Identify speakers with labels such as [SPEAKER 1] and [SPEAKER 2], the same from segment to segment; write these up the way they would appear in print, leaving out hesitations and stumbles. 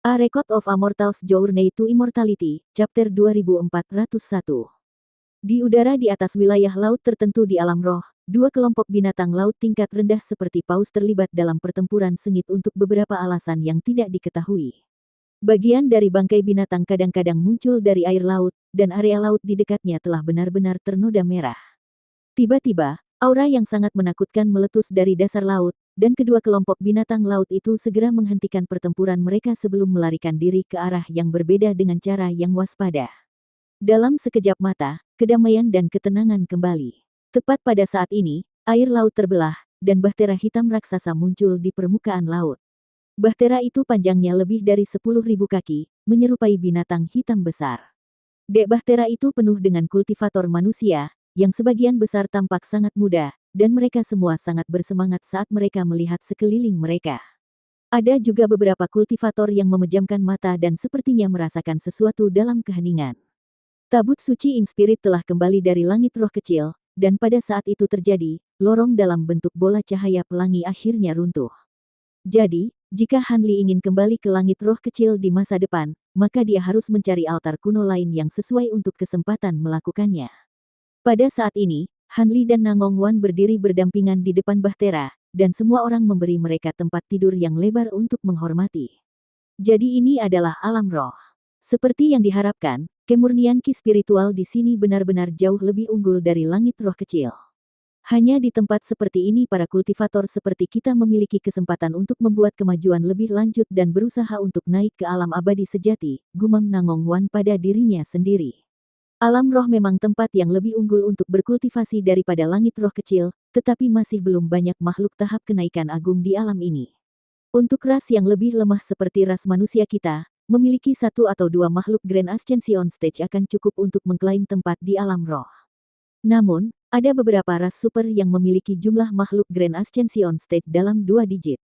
[SPEAKER 1] A Record of a Mortal's Journey to Immortality, Chapter 2401. Di udara di atas wilayah laut tertentu di alam roh, dua kelompok binatang laut tingkat rendah seperti paus terlibat dalam pertempuran sengit untuk beberapa alasan yang tidak diketahui. Bagian dari bangkai binatang kadang-kadang muncul dari air laut, dan area laut di dekatnya telah benar-benar ternoda merah. Tiba-tiba, aura yang sangat menakutkan meletus dari dasar laut, dan kedua kelompok binatang laut itu segera menghentikan pertempuran mereka sebelum melarikan diri ke arah yang berbeda dengan cara yang waspada. Dalam sekejap mata, kedamaian dan ketenangan kembali. Tepat pada saat ini, air laut terbelah, dan bahtera hitam raksasa muncul di permukaan laut. Bahtera itu panjangnya lebih dari 10.000 kaki, menyerupai binatang hitam besar. Dek bahtera itu penuh dengan kultivator manusia, yang sebagian besar tampak sangat muda, dan mereka semua sangat bersemangat saat mereka melihat sekeliling mereka. Ada juga beberapa kultivator yang memejamkan mata dan sepertinya merasakan sesuatu dalam keheningan. Tabut suci Ing Spirit telah kembali dari langit roh kecil, dan pada saat itu terjadi, lorong dalam bentuk bola cahaya pelangi akhirnya runtuh. Jadi, jika Han Li ingin kembali ke langit roh kecil di masa depan, maka dia harus mencari altar kuno lain yang sesuai untuk kesempatan melakukannya. Pada saat ini, Han Li dan Nangong Wan berdiri berdampingan di depan bahtera, dan semua orang memberi mereka tempat tidur yang lebar untuk menghormati. Jadi ini adalah alam roh. Seperti yang diharapkan, kemurnian ki spiritual di sini benar-benar jauh lebih unggul dari langit roh kecil. Hanya di tempat seperti ini para kultivator seperti kita memiliki kesempatan untuk membuat kemajuan lebih lanjut dan berusaha untuk naik ke alam abadi sejati, gumam Nangong Wan pada dirinya sendiri. Alam roh memang tempat yang lebih unggul untuk berkultivasi daripada langit roh kecil, tetapi masih belum banyak makhluk tahap kenaikan agung di alam ini. Untuk ras yang lebih lemah seperti ras manusia kita, memiliki satu atau dua makhluk Grand Ascension Stage akan cukup untuk mengklaim tempat di alam roh. Namun, ada beberapa ras super yang memiliki jumlah makhluk Grand Ascension Stage dalam 2 digit.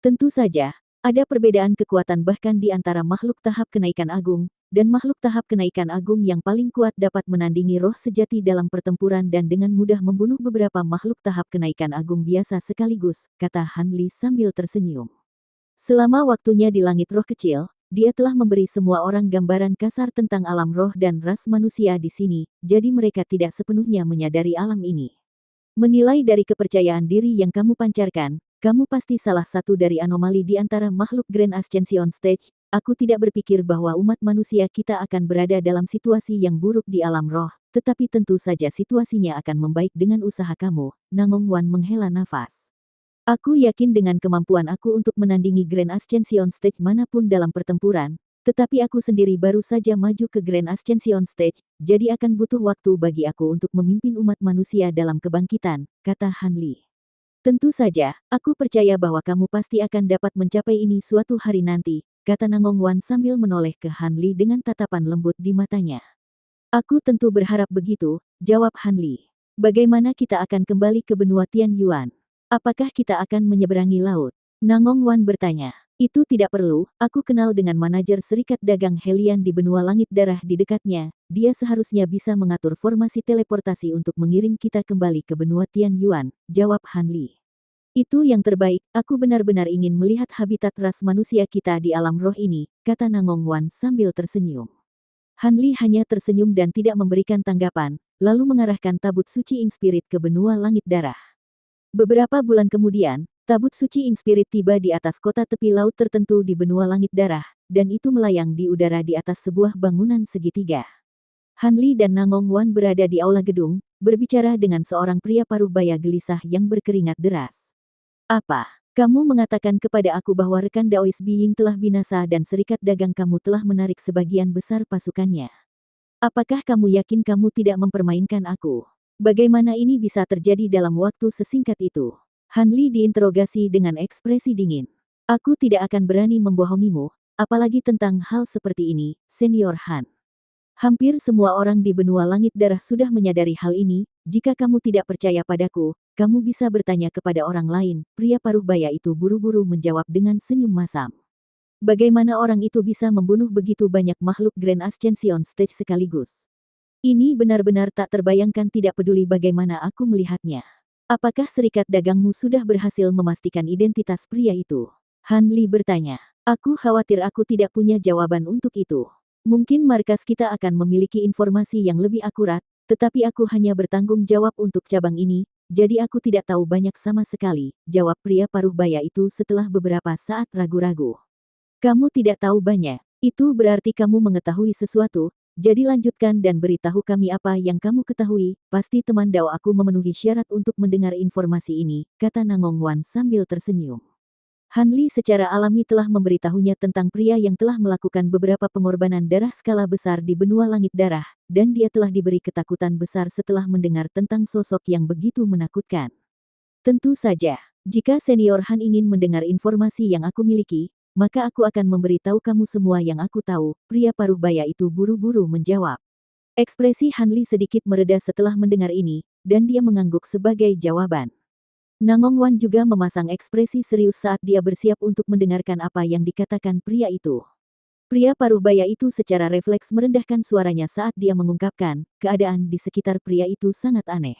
[SPEAKER 1] Tentu saja, ada perbedaan kekuatan bahkan di antara makhluk tahap kenaikan agung, dan makhluk tahap kenaikan agung yang paling kuat dapat menandingi roh sejati dalam pertempuran dan dengan mudah membunuh beberapa makhluk tahap kenaikan agung biasa sekaligus, kata Han Li sambil tersenyum. Selama waktunya di langit roh kecil, dia telah memberi semua orang gambaran kasar tentang alam roh dan ras manusia di sini, jadi mereka tidak sepenuhnya menyadari alam ini. Menilai dari kepercayaan diri yang kamu pancarkan, kamu pasti salah satu dari anomali di antara makhluk Grand Ascension Stage. Aku tidak berpikir bahwa umat manusia kita akan berada dalam situasi yang buruk di alam roh, tetapi tentu saja situasinya akan membaik dengan usaha kamu, Nangong Wan menghela nafas. Aku yakin dengan kemampuan aku untuk menandingi Grand Ascension Stage manapun dalam pertempuran, tetapi aku sendiri baru saja maju ke Grand Ascension Stage, jadi akan butuh waktu bagi aku untuk memimpin umat manusia dalam kebangkitan, kata Han Li. Tentu saja, aku percaya bahwa kamu pasti akan dapat mencapai ini suatu hari nanti, kata Nangong Wan sambil menoleh ke Han Li dengan tatapan lembut di matanya. Aku tentu berharap begitu, jawab Han Li. Bagaimana kita akan kembali ke benua Tian Yuan? Apakah kita akan menyeberangi laut? Nangong Wan bertanya. Itu tidak perlu, aku kenal dengan manajer serikat dagang Helian di benua langit darah di dekatnya, dia seharusnya bisa mengatur formasi teleportasi untuk mengirim kita kembali ke benua Tian Yuan, jawab Han Li. Itu yang terbaik, aku benar-benar ingin melihat habitat ras manusia kita di alam roh ini, kata Nangong Wan sambil tersenyum. Han Li hanya tersenyum dan tidak memberikan tanggapan, lalu mengarahkan tabut suci Ing Spirit ke benua langit darah. Beberapa bulan kemudian, tabut suci Ing Spirit tiba di atas kota tepi laut tertentu di benua langit darah, dan itu melayang di udara di atas sebuah bangunan segitiga. Han Li dan Nangong Wan berada di aula gedung, berbicara dengan seorang pria paruh baya gelisah yang berkeringat deras. Apa? Kamu mengatakan kepada aku bahwa rekan Daois Being telah binasa dan serikat dagang kamu telah menarik sebagian besar pasukannya. Apakah kamu yakin kamu tidak mempermainkan aku? Bagaimana ini bisa terjadi dalam waktu sesingkat itu? Han Li diinterogasi dengan ekspresi dingin. Aku tidak akan berani membohongimu, apalagi tentang hal seperti ini, Senior Han. Hampir semua orang di benua langit darah sudah menyadari hal ini, jika kamu tidak percaya padaku, kamu bisa bertanya kepada orang lain, pria paruh baya itu buru-buru menjawab dengan senyum masam. Bagaimana orang itu bisa membunuh begitu banyak makhluk Grand Ascension Stage sekaligus? Ini benar-benar tak terbayangkan tidak peduli bagaimana aku melihatnya. Apakah serikat dagangmu sudah berhasil memastikan identitas pria itu? Han Li bertanya. Aku khawatir aku tidak punya jawaban untuk itu. Mungkin markas kita akan memiliki informasi yang lebih akurat, tetapi aku hanya bertanggung jawab untuk cabang ini, jadi aku tidak tahu banyak sama sekali, jawab pria paruh baya itu setelah beberapa saat ragu-ragu. Kamu tidak tahu banyak. Itu berarti kamu mengetahui sesuatu, jadi lanjutkan dan beritahu kami apa yang kamu ketahui. Pasti teman Dao aku memenuhi syarat untuk mendengar informasi ini, kata Nangong Wan sambil tersenyum. Han Li secara alami telah memberitahunya tentang pria yang telah melakukan beberapa pengorbanan darah skala besar di benua langit darah, dan dia telah diberi ketakutan besar setelah mendengar tentang sosok yang begitu menakutkan. Tentu saja, jika senior Han ingin mendengar informasi yang aku miliki, maka aku akan memberitahu kamu semua yang aku tahu, pria paruh baya itu buru-buru menjawab. Ekspresi Han Li sedikit mereda setelah mendengar ini, dan dia mengangguk sebagai jawaban. Nangong Wan juga memasang ekspresi serius saat dia bersiap untuk mendengarkan apa yang dikatakan pria itu. Pria paruh baya itu secara refleks merendahkan suaranya saat dia mengungkapkan, keadaan di sekitar pria itu sangat aneh.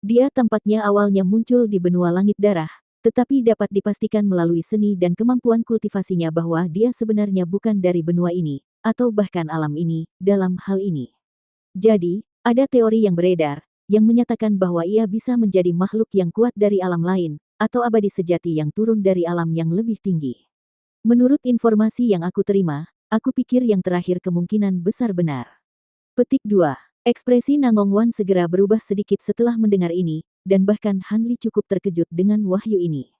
[SPEAKER 1] Dia tampaknya awalnya muncul di benua langit darah, tetapi dapat dipastikan melalui seni dan kemampuan kultivasinya bahwa dia sebenarnya bukan dari benua ini, atau bahkan alam ini, dalam hal ini. Jadi, ada teori yang beredar, yang menyatakan bahwa ia bisa menjadi makhluk yang kuat dari alam lain, atau abadi sejati yang turun dari alam yang lebih tinggi. Menurut informasi yang aku terima, aku pikir yang terakhir kemungkinan besar benar. Petik 2. Ekspresi Nangong Wan segera berubah sedikit setelah mendengar ini, dan bahkan Han Li cukup terkejut dengan wahyu ini.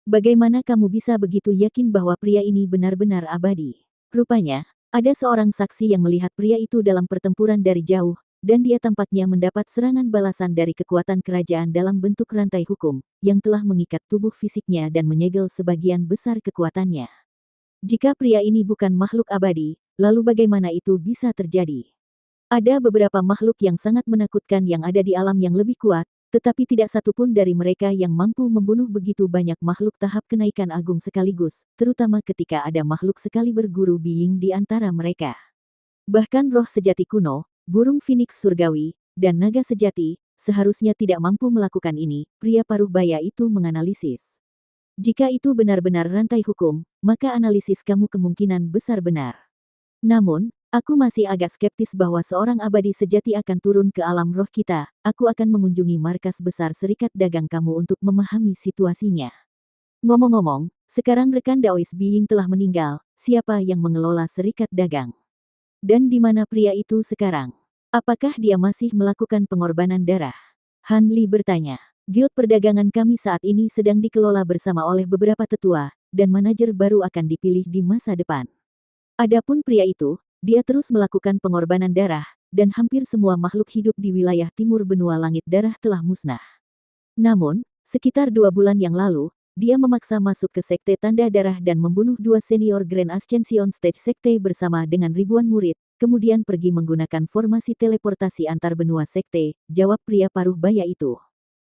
[SPEAKER 1] Bagaimana kamu bisa begitu yakin bahwa pria ini benar-benar abadi? Rupanya, ada seorang saksi yang melihat pria itu dalam pertempuran dari jauh, dan dia tampaknya mendapat serangan balasan dari kekuatan kerajaan dalam bentuk rantai hukum, yang telah mengikat tubuh fisiknya dan menyegel sebagian besar kekuatannya. Jika pria ini bukan makhluk abadi, lalu bagaimana itu bisa terjadi? Ada beberapa makhluk yang sangat menakutkan yang ada di alam yang lebih kuat, tetapi tidak satupun dari mereka yang mampu membunuh begitu banyak makhluk tahap kenaikan agung sekaligus, terutama ketika ada makhluk sekali berguru being di antara mereka. Bahkan roh sejati kuno, burung phoenix surgawi, dan naga sejati, seharusnya tidak mampu melakukan ini, pria paruh baya itu menganalisis. Jika itu benar-benar rantai hukum, maka analisis kamu kemungkinan besar benar. Namun, aku masih agak skeptis bahwa seorang abadi sejati akan turun ke alam roh kita. Aku akan mengunjungi markas besar serikat dagang kamu untuk memahami situasinya. Ngomong-ngomong, sekarang rekan Daois Being telah meninggal, siapa yang mengelola serikat dagang? Dan di mana pria itu sekarang? Apakah dia masih melakukan pengorbanan darah? Han Li bertanya. Guild perdagangan kami saat ini sedang dikelola bersama oleh beberapa tetua, dan manajer baru akan dipilih di masa depan. Adapun pria itu, dia terus melakukan pengorbanan darah, dan hampir semua makhluk hidup di wilayah timur benua langit darah telah musnah. Namun, sekitar 2 bulan yang lalu, dia memaksa masuk ke Sekte Tanda Darah dan membunuh 2 senior Grand Ascension Stage Sekte bersama dengan ribuan murid, kemudian pergi menggunakan formasi teleportasi antar benua Sekte, jawab pria paruh baya itu.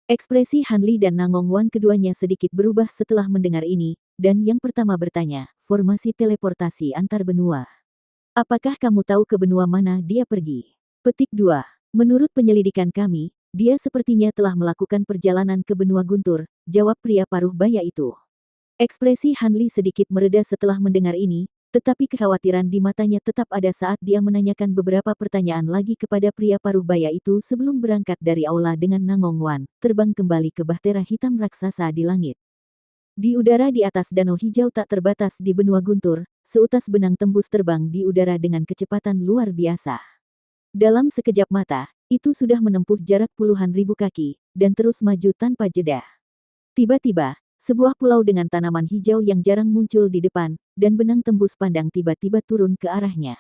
[SPEAKER 1] Ekspresi Han Li dan Nangong Wan keduanya sedikit berubah setelah mendengar ini, dan yang pertama bertanya, formasi teleportasi antar benua. Apakah kamu tahu ke benua mana dia pergi? Petik 2. Menurut penyelidikan kami, dia sepertinya telah melakukan perjalanan ke benua Guntur, jawab pria paruh baya itu. Ekspresi Han Li sedikit mereda setelah mendengar ini, tetapi kekhawatiran di matanya tetap ada saat dia menanyakan beberapa pertanyaan lagi kepada pria paruh baya itu sebelum berangkat dari aula dengan Nangong Wan, terbang kembali ke bahtera hitam raksasa di langit. Di udara di atas danau hijau tak terbatas di benua Guntur, seutas benang tembus terbang di udara dengan kecepatan luar biasa. Dalam sekejap mata, itu sudah menempuh jarak puluhan ribu kaki, dan terus maju tanpa jeda. Tiba-tiba, sebuah pulau dengan tanaman hijau yang jarang muncul di depan, dan benang tembus pandang tiba-tiba turun ke arahnya.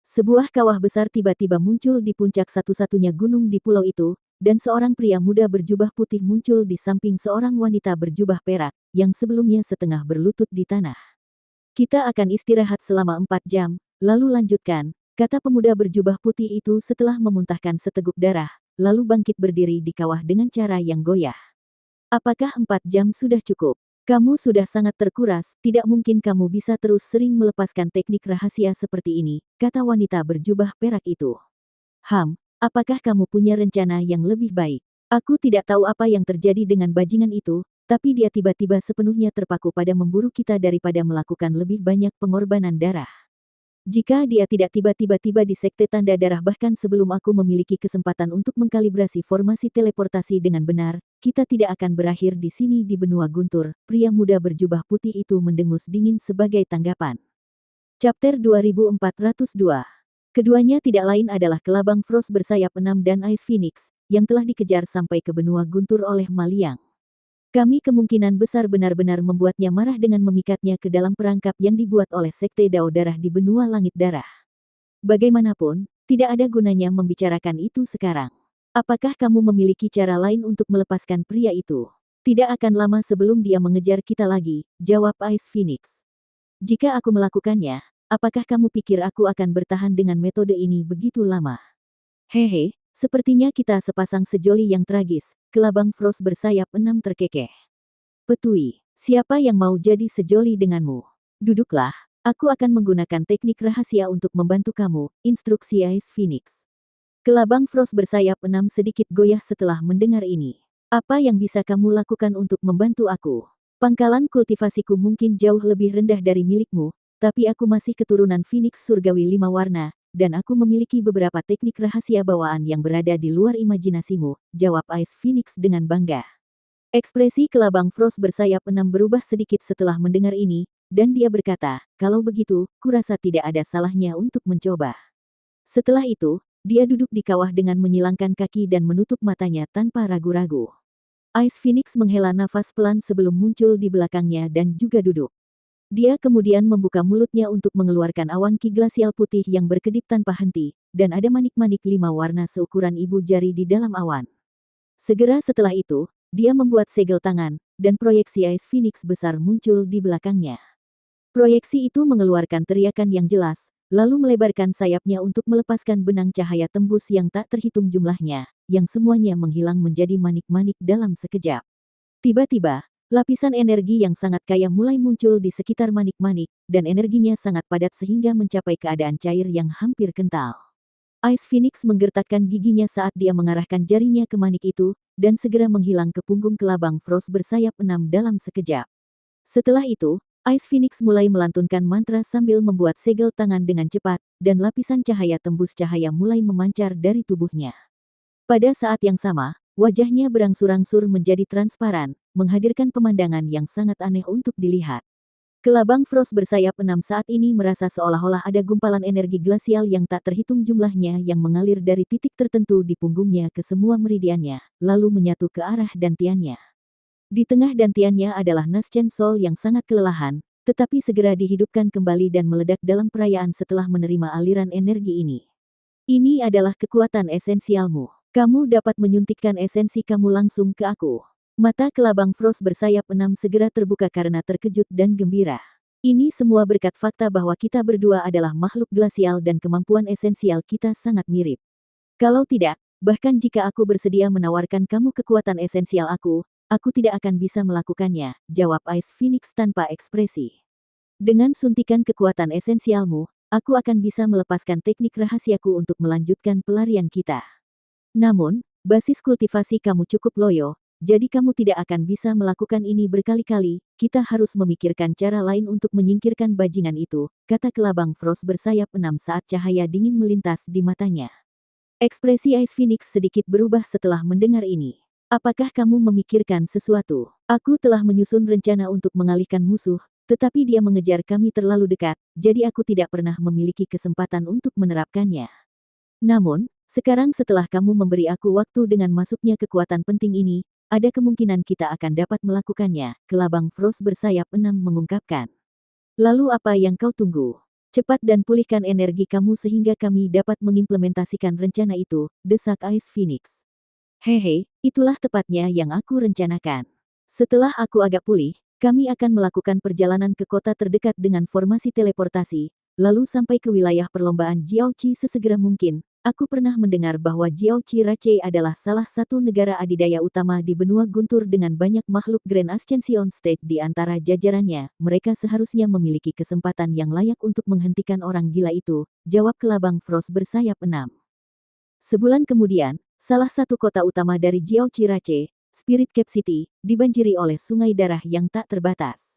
[SPEAKER 1] Sebuah kawah besar tiba-tiba muncul di puncak satu-satunya gunung di pulau itu, dan seorang pria muda berjubah putih muncul di samping seorang wanita berjubah perak, yang sebelumnya setengah berlutut di tanah. Kita akan istirahat selama 4 jam, lalu lanjutkan, kata pemuda berjubah putih itu setelah memuntahkan seteguk darah, lalu bangkit berdiri di kawah dengan cara yang goyah. Apakah 4 jam sudah cukup? Kamu sudah sangat terkuras, tidak mungkin kamu bisa terus sering melepaskan teknik rahasia seperti ini, kata wanita berjubah perak itu. Apakah kamu punya rencana yang lebih baik? Aku tidak tahu apa yang terjadi dengan bajingan itu, tapi dia tiba-tiba sepenuhnya terpaku pada memburu kita daripada melakukan lebih banyak pengorbanan darah. Jika dia tidak tiba-tiba di sekte tanda darah bahkan sebelum aku memiliki kesempatan untuk mengkalibrasi formasi teleportasi dengan benar, kita tidak akan berakhir di sini di benua guntur, pria muda berjubah putih itu mendengus dingin sebagai tanggapan. Chapter 2402. Keduanya tidak lain adalah kelabang Frost bersayap 6 dan Ice Phoenix, yang telah dikejar sampai ke benua guntur oleh Maliang. Kami kemungkinan besar benar-benar membuatnya marah dengan memikatnya ke dalam perangkap yang dibuat oleh Sekte Dao Darah di benua langit darah. Bagaimanapun, tidak ada gunanya membicarakan itu sekarang. Apakah kamu memiliki cara lain untuk melepaskan pria itu? Tidak akan lama sebelum dia mengejar kita lagi, jawab Ice Phoenix. Jika aku melakukannya, apakah kamu pikir aku akan bertahan dengan metode ini begitu lama? Hehe. Sepertinya kita sepasang sejoli yang tragis, kelabang Frost bersayap 6 terkekeh. Petui, siapa yang mau jadi sejoli denganmu? Duduklah, aku akan menggunakan teknik rahasia untuk membantu kamu, instruksi Ice Phoenix. Kelabang Frost bersayap 6 sedikit goyah setelah mendengar ini. Apa yang bisa kamu lakukan untuk membantu aku? Pangkalan kultivasiku mungkin jauh lebih rendah dari milikmu, tapi aku masih keturunan Phoenix Surgawi 5 warna, dan aku memiliki beberapa teknik rahasia bawaan yang berada di luar imajinasimu, jawab Ice Phoenix dengan bangga. Ekspresi kelabang Frost bersayap 6 berubah sedikit setelah mendengar ini, dan dia berkata, kalau begitu, kurasa tidak ada salahnya untuk mencoba. Setelah itu, dia duduk di kawah dengan menyilangkan kaki dan menutup matanya tanpa ragu-ragu. Ice Phoenix menghela nafas pelan sebelum muncul di belakangnya dan juga duduk. Dia kemudian membuka mulutnya untuk mengeluarkan awan ki glasial putih yang berkedip tanpa henti, dan ada manik-manik 5 warna seukuran ibu jari di dalam awan. Segera setelah itu, dia membuat segel tangan, dan proyeksi Ice Phoenix besar muncul di belakangnya. Proyeksi itu mengeluarkan teriakan yang jelas, lalu melebarkan sayapnya untuk melepaskan benang cahaya tembus yang tak terhitung jumlahnya, yang semuanya menghilang menjadi manik-manik dalam sekejap. Tiba-tiba, lapisan energi yang sangat kaya mulai muncul di sekitar manik-manik, dan energinya sangat padat sehingga mencapai keadaan cair yang hampir kental. Ice Phoenix menggertakkan giginya saat dia mengarahkan jarinya ke manik itu, dan segera menghilang ke punggung kelabang Frost bersayap 6 dalam sekejap. Setelah itu, Ice Phoenix mulai melantunkan mantra sambil membuat segel tangan dengan cepat, dan lapisan cahaya tembus cahaya mulai memancar dari tubuhnya. Pada saat yang sama, wajahnya berangsur-angsur menjadi transparan, menghadirkan pemandangan yang sangat aneh untuk dilihat. Kelabang Frost bersayap 6 saat ini merasa seolah-olah ada gumpalan energi glasial yang tak terhitung jumlahnya yang mengalir dari titik tertentu di punggungnya ke semua meridiannya, lalu menyatu ke arah dantiannya. Di tengah dantiannya adalah Naschen Soul yang sangat kelelahan, tetapi segera dihidupkan kembali dan meledak dalam perayaan setelah menerima aliran energi ini. Ini adalah kekuatan esensialmu. Kamu dapat menyuntikkan esensi kamu langsung ke aku. Mata kelabang Frost bersayap 6 segera terbuka karena terkejut dan gembira. Ini semua berkat fakta bahwa kita berdua adalah makhluk glasial dan kemampuan esensial kita sangat mirip. Kalau tidak, bahkan jika aku bersedia menawarkan kamu kekuatan esensial aku tidak akan bisa melakukannya, jawab Ice Phoenix tanpa ekspresi. Dengan suntikan kekuatan esensialmu, aku akan bisa melepaskan teknik rahasiaku untuk melanjutkan pelarian kita. Namun, basis kultivasi kamu cukup loyo, jadi kamu tidak akan bisa melakukan ini berkali-kali, kita harus memikirkan cara lain untuk menyingkirkan bajingan itu, kata kelabang Frost bersayap 6 saat cahaya dingin melintas di matanya. Ekspresi Ice Phoenix sedikit berubah setelah mendengar ini. Apakah kamu memikirkan sesuatu? Aku telah menyusun rencana untuk mengalihkan musuh, tetapi dia mengejar kami terlalu dekat, jadi aku tidak pernah memiliki kesempatan untuk menerapkannya. Namun, sekarang setelah kamu memberi aku waktu dengan masuknya kekuatan penting ini, ada kemungkinan kita akan dapat melakukannya, kelabang Frost bersayap 6 mengungkapkan. Lalu apa yang kau tunggu? Cepat dan pulihkan energi kamu sehingga kami dapat mengimplementasikan rencana itu, desak Ice Phoenix. Hehe, itulah tepatnya yang aku rencanakan. Setelah aku agak pulih, kami akan melakukan perjalanan ke kota terdekat dengan formasi teleportasi, lalu sampai ke wilayah perlombaan Jiaoqi sesegera mungkin. Aku pernah mendengar bahwa Jiaoqi Rache adalah salah satu negara adidaya utama di benua guntur dengan banyak makhluk Grand Ascension Stage di antara jajarannya. Mereka seharusnya memiliki kesempatan yang layak untuk menghentikan orang gila itu, jawab kelabang Frost bersayap 6. Sebulan kemudian, salah satu kota utama dari Jiaoqi Rache, Spirit Cap City, dibanjiri oleh sungai darah yang tak terbatas.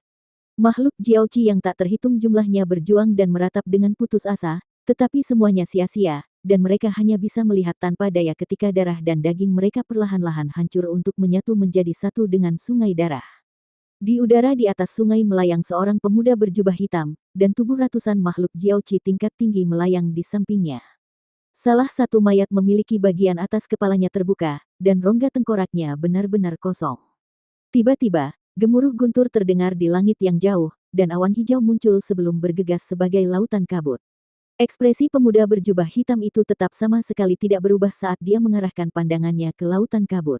[SPEAKER 1] Makhluk Jiaoqi yang tak terhitung jumlahnya berjuang dan meratap dengan putus asa, tetapi semuanya sia-sia, dan mereka hanya bisa melihat tanpa daya ketika darah dan daging mereka perlahan-lahan hancur untuk menyatu menjadi satu dengan sungai darah. Di udara di atas sungai melayang seorang pemuda berjubah hitam, dan tubuh ratusan makhluk Jiaoqi tingkat tinggi melayang di sampingnya. Salah satu mayat memiliki bagian atas kepalanya terbuka, dan rongga tengkoraknya benar-benar kosong. Tiba-tiba, gemuruh guntur terdengar di langit yang jauh, dan awan hijau muncul sebelum bergegas sebagai lautan kabut. Ekspresi pemuda berjubah hitam itu tetap sama sekali tidak berubah saat dia mengarahkan pandangannya ke lautan kabut.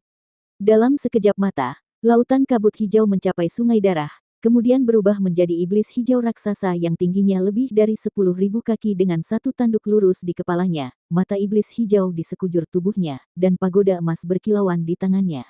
[SPEAKER 1] Dalam sekejap mata, lautan kabut hijau mencapai sungai darah, kemudian berubah menjadi iblis hijau raksasa yang tingginya lebih dari 10.000 kaki dengan satu tanduk lurus di kepalanya, mata iblis hijau di sekujur tubuhnya, dan pagoda emas berkilauan di tangannya.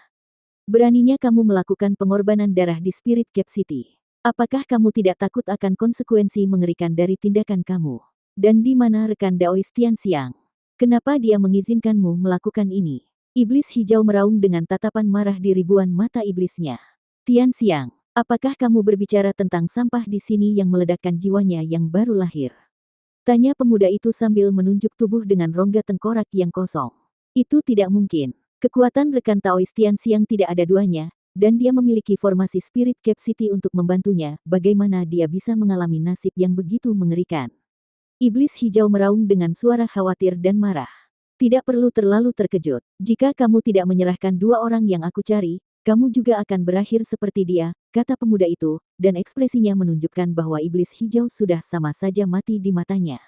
[SPEAKER 1] Beraninya kamu melakukan pengorbanan darah di Spirit Cap City. Apakah kamu tidak takut akan konsekuensi mengerikan dari tindakan kamu? Dan di mana rekan Daois Tianxiang? Kenapa dia mengizinkanmu melakukan ini? Iblis hijau meraung dengan tatapan marah di ribuan mata iblisnya. Tianxiang, apakah kamu berbicara tentang sampah di sini yang meledakkan jiwanya yang baru lahir? Tanya pemuda itu sambil menunjuk tubuh dengan rongga tengkorak yang kosong. Itu tidak mungkin. Kekuatan rekan Taois Tianxiang tidak ada duanya, dan dia memiliki formasi Spirit Cap City untuk membantunya. Bagaimana dia bisa mengalami nasib yang begitu mengerikan? Iblis hijau meraung dengan suara khawatir dan marah. Tidak perlu terlalu terkejut. Jika kamu tidak menyerahkan dua orang yang aku cari, kamu juga akan berakhir seperti dia, kata pemuda itu, dan ekspresinya menunjukkan bahwa iblis hijau sudah sama saja mati di matanya.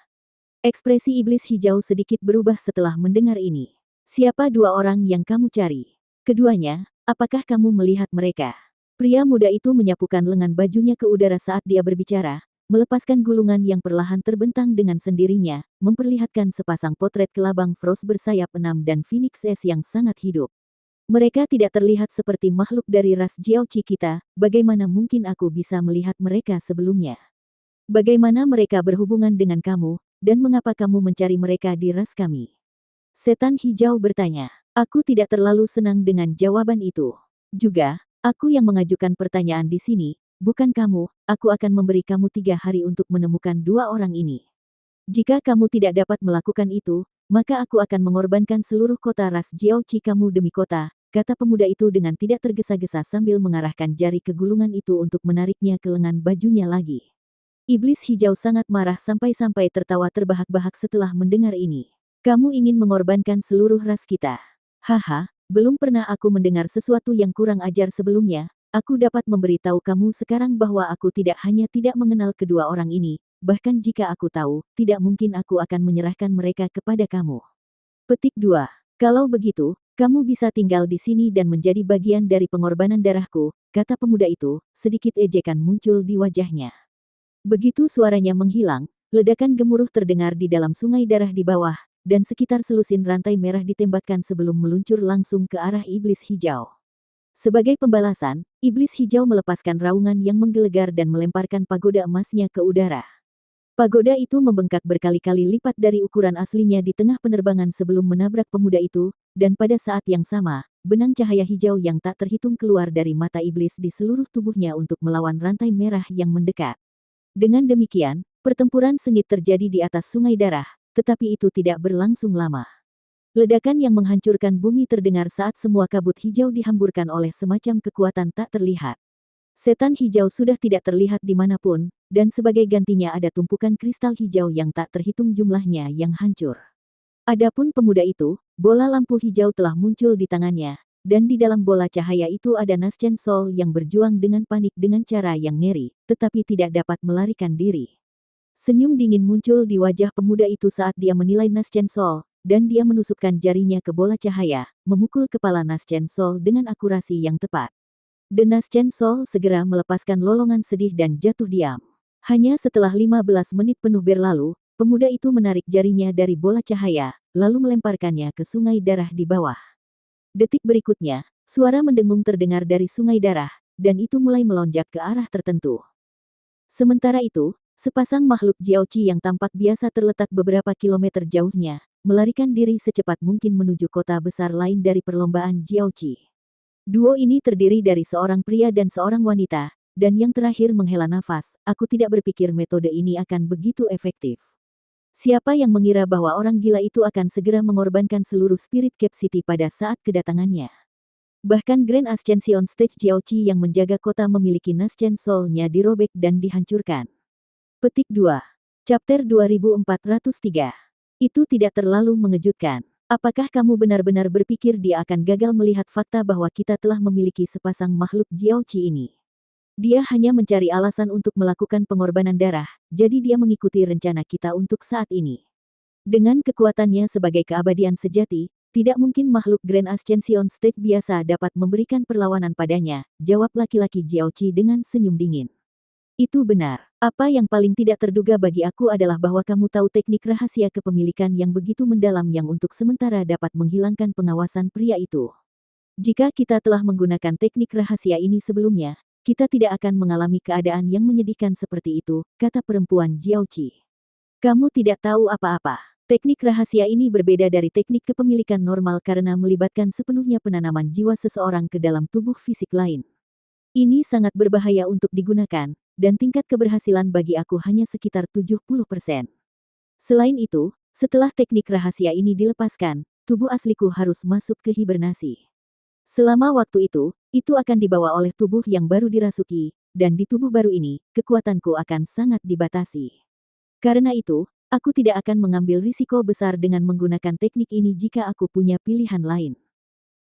[SPEAKER 1] Ekspresi iblis hijau sedikit berubah setelah mendengar ini. Siapa dua orang yang kamu cari? Keduanya, apakah kamu melihat mereka? Pria muda itu menyapukan lengan bajunya ke udara saat dia berbicara, melepaskan gulungan yang perlahan terbentang dengan sendirinya, memperlihatkan sepasang potret kelabang Frost bersayap 6 dan Phoenix S yang sangat hidup. Mereka tidak terlihat seperti makhluk dari ras Jiaoqi kita, bagaimana mungkin aku bisa melihat mereka sebelumnya? Bagaimana mereka berhubungan dengan kamu, dan mengapa kamu mencari mereka di ras kami? Setan hijau bertanya. Aku tidak terlalu senang dengan jawaban itu. Juga, aku yang mengajukan pertanyaan di sini, bukan kamu. Aku akan memberi kamu 3 hari untuk menemukan dua orang ini. Jika kamu tidak dapat melakukan itu, maka aku akan mengorbankan seluruh kota ras Jiaoqi kamu demi kota, kata pemuda itu dengan tidak tergesa-gesa sambil mengarahkan jari ke gulungan itu untuk menariknya ke lengan bajunya lagi. Iblis hijau sangat marah sampai-sampai tertawa terbahak-bahak setelah mendengar ini. Kamu ingin mengorbankan seluruh ras kita. Haha, belum pernah aku mendengar sesuatu yang kurang ajar sebelumnya. Aku dapat memberitahu kamu sekarang bahwa aku tidak hanya tidak mengenal kedua orang ini, bahkan jika aku tahu, tidak mungkin aku akan menyerahkan mereka kepada kamu. Petik 2. Kalau begitu, kamu bisa tinggal di sini dan menjadi bagian dari pengorbanan darahku, kata pemuda itu, sedikit ejekan muncul di wajahnya. Begitu suaranya menghilang, ledakan gemuruh terdengar di dalam sungai darah di bawah, dan sekitar selusin rantai merah ditembakkan sebelum meluncur langsung ke arah iblis hijau. Sebagai pembalasan, iblis hijau melepaskan raungan yang menggelegar dan melemparkan pagoda emasnya ke udara. Pagoda itu membengkak berkali-kali lipat dari ukuran aslinya di tengah penerbangan sebelum menabrak pemuda itu, dan pada saat yang sama, benang cahaya hijau yang tak terhitung keluar dari mata iblis di seluruh tubuhnya untuk melawan rantai merah yang mendekat. Dengan demikian, pertempuran sengit terjadi di atas sungai darah, tetapi itu tidak berlangsung lama. Ledakan yang menghancurkan bumi terdengar saat semua kabut hijau dihamburkan oleh semacam kekuatan tak terlihat. Setan hijau sudah tidak terlihat dimanapun, dan sebagai gantinya ada tumpukan kristal hijau yang tak terhitung jumlahnya yang hancur. Adapun pemuda itu, bola lampu hijau telah muncul di tangannya, dan di dalam bola cahaya itu ada Naschen Soul yang berjuang dengan panik dengan cara yang ngeri, tetapi tidak dapat melarikan diri. Senyum dingin muncul di wajah pemuda itu saat dia menilai Naschen Soul, dan dia menusukkan jarinya ke bola cahaya, memukul kepala Naschen Soul dengan akurasi yang tepat. The Naschen Soul segera melepaskan lolongan sedih dan jatuh diam. Hanya setelah 15 menit penuh berlalu, pemuda itu menarik jarinya dari bola cahaya, lalu melemparkannya ke sungai darah di bawah. Detik berikutnya, suara mendengung terdengar dari sungai darah, dan itu mulai melonjak ke arah tertentu. Sementara itu, sepasang makhluk Jiaoqi yang tampak biasa terletak beberapa kilometer jauhnya, melarikan diri secepat mungkin menuju kota besar lain dari perlombaan Jiaoqi. Duo ini terdiri dari seorang pria dan seorang wanita, dan yang terakhir menghela nafas. Aku tidak berpikir metode ini akan begitu efektif. Siapa yang mengira bahwa orang gila itu akan segera mengorbankan seluruh spirit Cape City pada saat kedatangannya? Bahkan Grand Ascension Stage Jiaoqi yang menjaga kota memiliki Nascent Soul-nya dirobek dan dihancurkan. Petik 2. Chapter 2403. Itu tidak terlalu mengejutkan. Apakah kamu benar-benar berpikir dia akan gagal melihat fakta bahwa kita telah memiliki sepasang makhluk Jiaoqi ini? Dia hanya mencari alasan untuk melakukan pengorbanan darah, jadi dia mengikuti rencana kita untuk saat ini. Dengan kekuatannya sebagai keabadian sejati, tidak mungkin makhluk Grand Ascension Stage biasa dapat memberikan perlawanan padanya, jawab laki-laki Jiaoqi dengan senyum dingin. Itu benar. Apa yang paling tidak terduga bagi aku adalah bahwa kamu tahu teknik rahasia kepemilikan yang begitu mendalam yang untuk sementara dapat menghilangkan pengawasan pria itu. Jika kita telah menggunakan teknik rahasia ini sebelumnya, kita tidak akan mengalami keadaan yang menyedihkan seperti itu, kata perempuan Jiaoqi. Kamu tidak tahu apa-apa. Teknik rahasia ini berbeda dari teknik kepemilikan normal karena melibatkan sepenuhnya penanaman jiwa seseorang ke dalam tubuh fisik lain. Ini sangat berbahaya untuk digunakan, dan tingkat keberhasilan bagi aku hanya sekitar 70%. Selain itu, setelah teknik rahasia ini dilepaskan, tubuh asliku harus masuk ke hibernasi. Selama waktu itu akan dibawa oleh tubuh yang baru dirasuki, dan di tubuh baru ini, kekuatanku akan sangat dibatasi. Karena itu, aku tidak akan mengambil risiko besar dengan menggunakan teknik ini jika aku punya pilihan lain.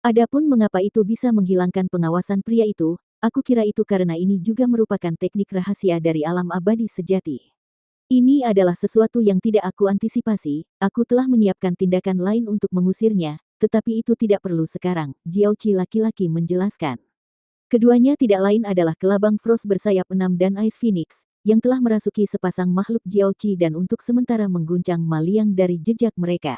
[SPEAKER 1] Adapun mengapa itu bisa menghilangkan pengawasan pria itu, aku kira itu karena ini juga merupakan teknik rahasia dari alam abadi sejati. Ini adalah sesuatu yang tidak aku antisipasi, aku telah menyiapkan tindakan lain untuk mengusirnya, tetapi itu tidak perlu sekarang, Jiaoqi laki-laki menjelaskan. Keduanya tidak lain adalah kelabang Frost bersayap 6 dan Ice Phoenix, yang telah merasuki sepasang makhluk Jiaoqi dan untuk sementara mengguncang Maliang dari jejak mereka.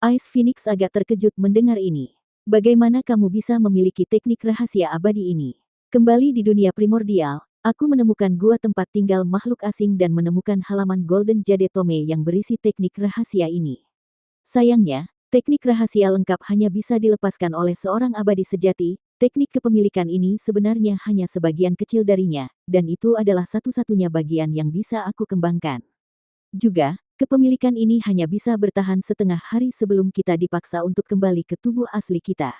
[SPEAKER 1] Ice Phoenix agak terkejut mendengar ini. Bagaimana kamu bisa memiliki teknik rahasia abadi ini? Kembali di dunia primordial, aku menemukan gua tempat tinggal makhluk asing dan menemukan halaman Golden Jade Tome yang berisi teknik rahasia ini. Sayangnya, teknik rahasia lengkap hanya bisa dilepaskan oleh seorang abadi sejati. Teknik kepemilikan ini sebenarnya hanya sebagian kecil darinya, dan itu adalah satu-satunya bagian yang bisa aku kembangkan. Juga, kepemilikan ini hanya bisa bertahan setengah hari sebelum kita dipaksa untuk kembali ke tubuh asli kita.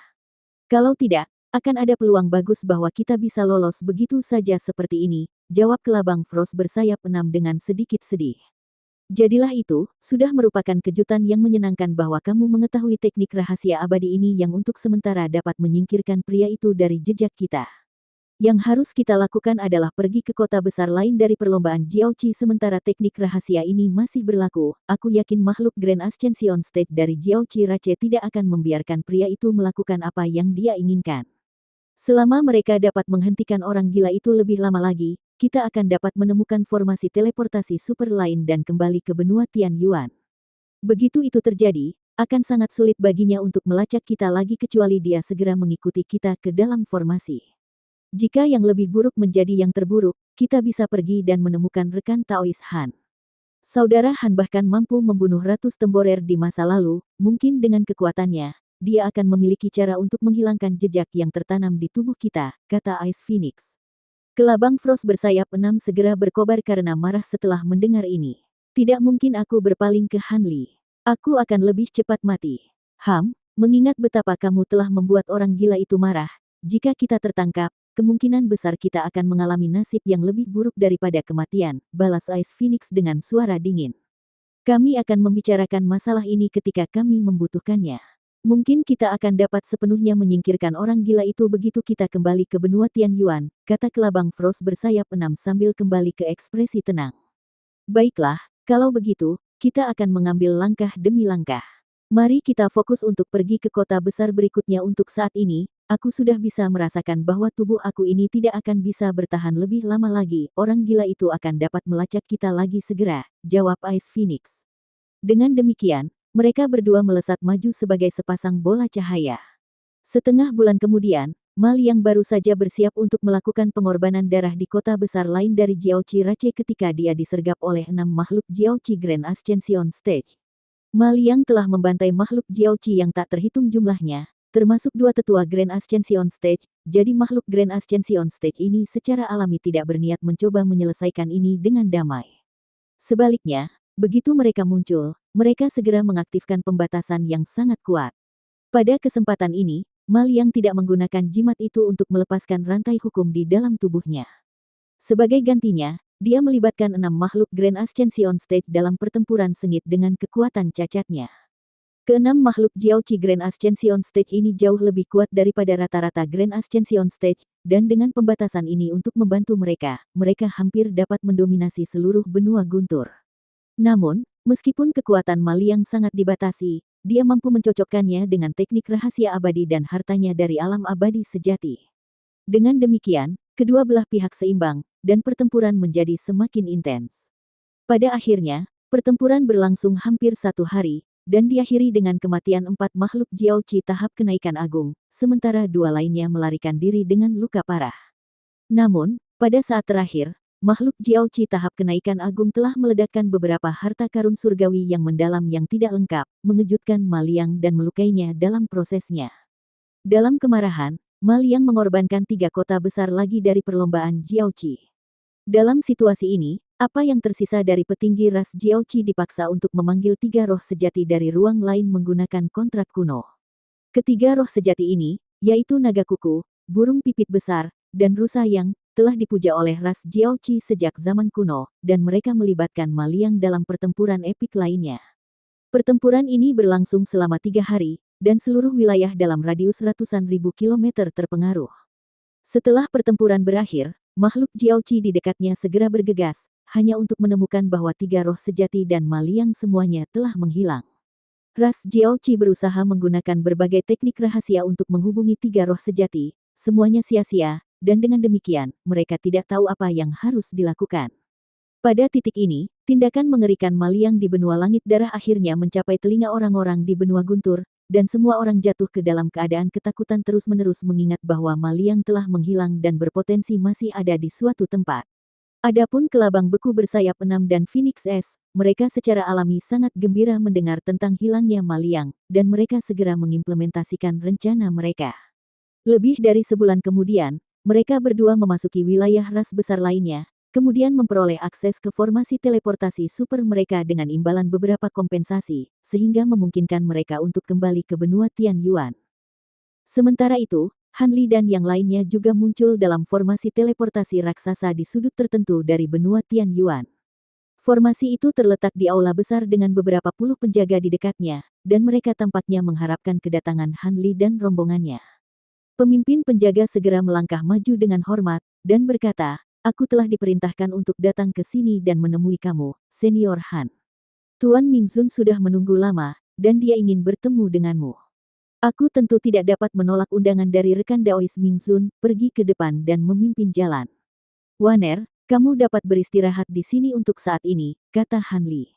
[SPEAKER 1] Kalau tidak, akan ada peluang bagus bahwa kita bisa lolos begitu saja seperti ini, jawab kelabang Frost bersayap 6 dengan sedikit sedih. Jadilah itu, sudah merupakan kejutan yang menyenangkan bahwa kamu mengetahui teknik rahasia abadi ini yang untuk sementara dapat menyingkirkan pria itu dari jejak kita. Yang harus kita lakukan adalah pergi ke kota besar lain dari perlombaan Jiaoqi sementara teknik rahasia ini masih berlaku. Aku yakin makhluk Grand Ascension Stage dari Jiaoqi Rache tidak akan membiarkan pria itu melakukan apa yang dia inginkan. Selama mereka dapat menghentikan orang gila itu lebih lama lagi, kita akan dapat menemukan formasi teleportasi super lain dan kembali ke benua Tianyuan. Begitu itu terjadi, akan sangat sulit baginya untuk melacak kita lagi kecuali dia segera mengikuti kita ke dalam formasi. Jika yang lebih buruk menjadi yang terburuk, kita bisa pergi dan menemukan rekan Taois Han. Saudara Han bahkan mampu membunuh ratus temborer di masa lalu, mungkin dengan kekuatannya, dia akan memiliki cara untuk menghilangkan jejak yang tertanam di tubuh kita, kata Ice Phoenix. Kelabang Frost bersayap 6 segera berkobar karena marah setelah mendengar ini. Tidak mungkin aku berpaling ke Han Li. Aku akan lebih cepat mati. Mengingat betapa kamu telah membuat orang gila itu marah, jika kita tertangkap, kemungkinan besar kita akan mengalami nasib yang lebih buruk daripada kematian, balas Ice Phoenix dengan suara dingin. Kami akan membicarakan masalah ini ketika kami membutuhkannya. Mungkin kita akan dapat sepenuhnya menyingkirkan orang gila itu begitu kita kembali ke benua Tianyuan, kata kelabang Frost bersayap 6 sambil kembali ke ekspresi tenang. Baiklah, kalau begitu, kita akan mengambil langkah demi langkah. Mari kita fokus untuk pergi ke kota besar berikutnya untuk saat ini, aku sudah bisa merasakan bahwa tubuh aku ini tidak akan bisa bertahan lebih lama lagi, orang gila itu akan dapat melacak kita lagi segera, jawab Ice Phoenix. Dengan demikian, mereka berdua melesat maju sebagai sepasang bola cahaya. Setengah bulan kemudian, Mal yang baru saja bersiap untuk melakukan pengorbanan darah di kota besar lain dari Jiaoqi Rache ketika dia disergap oleh 6 makhluk Jiaoqi Grand Ascension Stage. Mal yang telah membantai makhluk Jiaoqi yang tak terhitung jumlahnya, termasuk dua tetua Grand Ascension Stage, jadi makhluk Grand Ascension Stage ini secara alami tidak berniat mencoba menyelesaikan ini dengan damai. Sebaliknya, begitu mereka muncul, mereka segera mengaktifkan pembatasan yang sangat kuat. Pada kesempatan ini, Ma Liang tidak menggunakan jimat itu untuk melepaskan rantai hukum di dalam tubuhnya. Sebagai gantinya, dia melibatkan 6 makhluk Grand Ascension Stage dalam pertempuran sengit dengan kekuatan cacatnya. Keenam makhluk Jiaoqi Grand Ascension Stage ini jauh lebih kuat daripada rata-rata Grand Ascension Stage, dan dengan pembatasan ini untuk membantu mereka, mereka hampir dapat mendominasi seluruh benua guntur. Namun, meskipun kekuatan Ma Liang sangat dibatasi, dia mampu mencocokkannya dengan teknik rahasia abadi dan hartanya dari alam abadi sejati. Dengan demikian, kedua belah pihak seimbang, dan pertempuran menjadi semakin intens. Pada akhirnya, pertempuran berlangsung hampir 1 hari, dan diakhiri dengan kematian 4 makhluk Jiaoqi tahap kenaikan agung, sementara 2 lainnya melarikan diri dengan luka parah. Namun, pada saat terakhir, makhluk Jiaoqi tahap kenaikan agung telah meledakkan beberapa harta karun surgawi yang mendalam yang tidak lengkap, mengejutkan Ma Liang dan melukainya dalam prosesnya. Dalam kemarahan, Ma Liang mengorbankan 3 kota besar lagi dari perlombaan Jiaoqi. Dalam situasi ini, apa yang tersisa dari petinggi ras Jiaoqi dipaksa untuk memanggil 3 roh sejati dari ruang lain menggunakan kontrak kuno. Ketiga roh sejati ini, yaitu naga kuku, burung pipit besar, dan rusa yang telah dipuja oleh ras Jiaoqi sejak zaman kuno, dan mereka melibatkan Ma Liang dalam pertempuran epik lainnya. Pertempuran ini berlangsung selama 3 hari, dan seluruh wilayah dalam radius ratusan ribu kilometer terpengaruh. Setelah pertempuran berakhir, makhluk Jiaoqi di dekatnya segera bergegas, hanya untuk menemukan bahwa 3 roh sejati dan Ma Liang semuanya telah menghilang. Ras Jiaoqi berusaha menggunakan berbagai teknik rahasia untuk menghubungi 3 roh sejati, semuanya sia-sia, dan dengan demikian, mereka tidak tahu apa yang harus dilakukan. Pada titik ini, tindakan mengerikan Ma Liang di benua langit darah akhirnya mencapai telinga orang-orang di benua guntur, dan semua orang jatuh ke dalam keadaan ketakutan terus-menerus mengingat bahwa Ma Liang telah menghilang dan berpotensi masih ada di suatu tempat. Adapun kelabang beku bersayap 6 dan Phoenix S, mereka secara alami sangat gembira mendengar tentang hilangnya Ma Liang, dan mereka segera mengimplementasikan rencana mereka. Lebih dari sebulan kemudian, mereka berdua memasuki wilayah ras besar lainnya, kemudian memperoleh akses ke formasi teleportasi super mereka dengan imbalan beberapa kompensasi, sehingga memungkinkan mereka untuk kembali ke benua Tian Yuan. Sementara itu, Han Li dan yang lainnya juga muncul dalam formasi teleportasi raksasa di sudut tertentu dari benua Tian Yuan. Formasi itu terletak di aula besar dengan beberapa puluh penjaga di dekatnya, dan mereka tampaknya mengharapkan kedatangan Han Li dan rombongannya. Pemimpin penjaga segera melangkah maju dengan hormat, dan berkata, "Aku telah diperintahkan untuk datang ke sini dan menemui kamu, Senior Han. Tuan Mingzun sudah menunggu lama, dan dia ingin bertemu denganmu. Aku tentu tidak dapat menolak undangan dari rekan Daois Mingzun, pergi ke depan dan memimpin jalan. Waner, kamu dapat beristirahat di sini untuk saat ini," kata Han Li.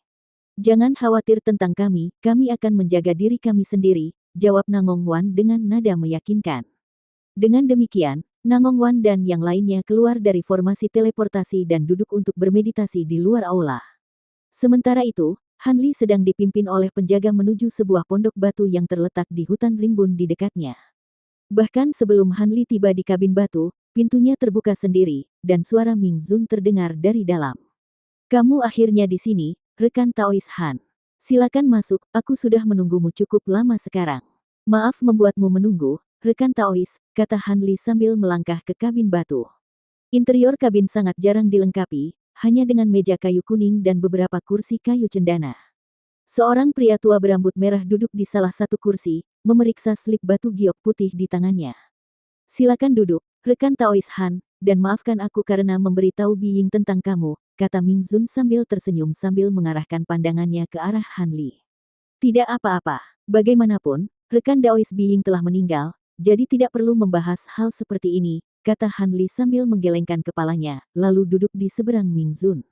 [SPEAKER 1] "Jangan khawatir tentang kami akan menjaga diri kami sendiri," jawab Nangong Wan dengan nada meyakinkan. Dengan demikian, Nangong Wan dan yang lainnya keluar dari formasi teleportasi dan duduk untuk bermeditasi di luar aula. Sementara itu, Han Li sedang dipimpin oleh penjaga menuju sebuah pondok batu yang terletak di hutan rimbun di dekatnya. Bahkan sebelum Han Li tiba di kabin batu, pintunya terbuka sendiri, dan suara Mingzun terdengar dari dalam. "Kamu akhirnya di sini, rekan Taois Han. Silakan masuk, aku sudah menunggumu cukup lama sekarang." "Maaf membuatmu menunggu, rekan Taois," kata Han Li sambil melangkah ke kabin batu. Interior kabin sangat jarang dilengkapi, hanya dengan meja kayu kuning dan beberapa kursi kayu cendana. Seorang pria tua berambut merah duduk di salah satu kursi, memeriksa slip batu giok putih di tangannya. "Silakan duduk, rekan Taois Han, dan maafkan aku karena memberitahu Biying tentang kamu," kata Mingzun sambil tersenyum sambil mengarahkan pandangannya ke arah Han Li. "Tidak apa-apa, bagaimanapun, rekan Daois Biying telah meninggal, jadi tidak perlu membahas hal seperti ini," kata Han Li sambil menggelengkan kepalanya, lalu duduk di seberang Mingzun.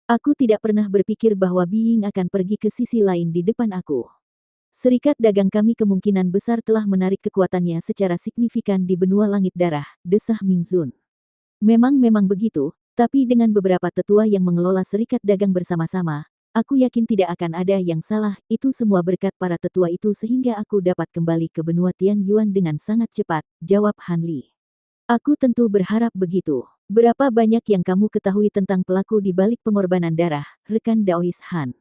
[SPEAKER 1] "Aku tidak pernah berpikir bahwa Biying akan pergi ke sisi lain di depan aku. Serikat dagang kami kemungkinan besar telah menarik kekuatannya secara signifikan di benua langit darah," desah Mingzun. Memang begitu, tapi dengan beberapa tetua yang mengelola serikat dagang bersama-sama, aku yakin tidak akan ada yang salah, itu semua berkat para tetua itu sehingga aku dapat kembali ke benua Tian Yuan dengan sangat cepat, jawab Han Li. Aku tentu berharap begitu. Berapa banyak yang kamu ketahui tentang pelaku di balik pengorbanan darah, rekan Daois Han?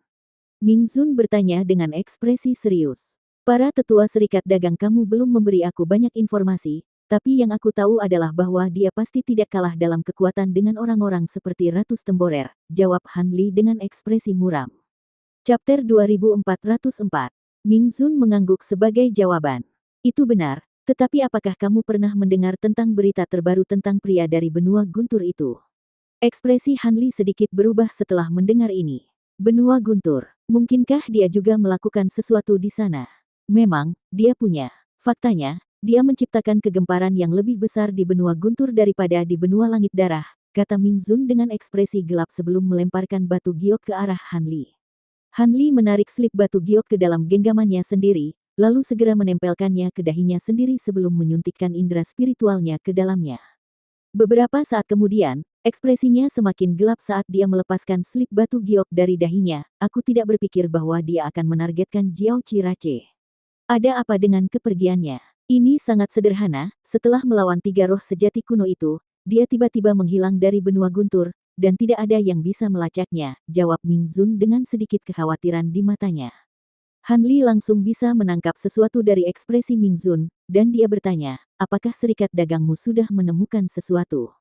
[SPEAKER 1] Ming Zun bertanya dengan ekspresi serius. Para tetua serikat dagang kamu belum memberi aku banyak informasi, tapi yang aku tahu adalah bahwa dia pasti tidak kalah dalam kekuatan dengan orang-orang seperti Ratu Temborer, jawab Han Li dengan ekspresi muram. Chapter 2404. Ming Zun mengangguk sebagai jawaban. Itu benar, tetapi apakah kamu pernah mendengar tentang berita terbaru tentang pria dari benua Guntur itu? Ekspresi Han Li sedikit berubah setelah mendengar ini. Benua Guntur, mungkinkah dia juga melakukan sesuatu di sana? Memang, dia punya. Faktanya, dia menciptakan kegemparan yang lebih besar di benua Guntur daripada di benua Langit Darah, kata Ming Zun dengan ekspresi gelap sebelum melemparkan batu giok ke arah Han Li. Han Li menarik slip batu giok ke dalam genggamannya sendiri, lalu segera menempelkannya ke dahinya sendiri sebelum menyuntikkan indera spiritualnya ke dalamnya. Beberapa saat kemudian, ekspresinya semakin gelap saat dia melepaskan slip batu giok dari dahinya. Aku tidak berpikir bahwa dia akan menargetkan Jiao Chirache. Ada apa dengan kepergiannya? Ini sangat sederhana, setelah melawan 3 roh sejati kuno itu, dia tiba-tiba menghilang dari benua Guntur, dan tidak ada yang bisa melacaknya, jawab Ming Zun dengan sedikit kekhawatiran di matanya. Han Li langsung bisa menangkap sesuatu dari ekspresi Ming Zun, dan dia bertanya, apakah serikat dagangmu sudah menemukan sesuatu?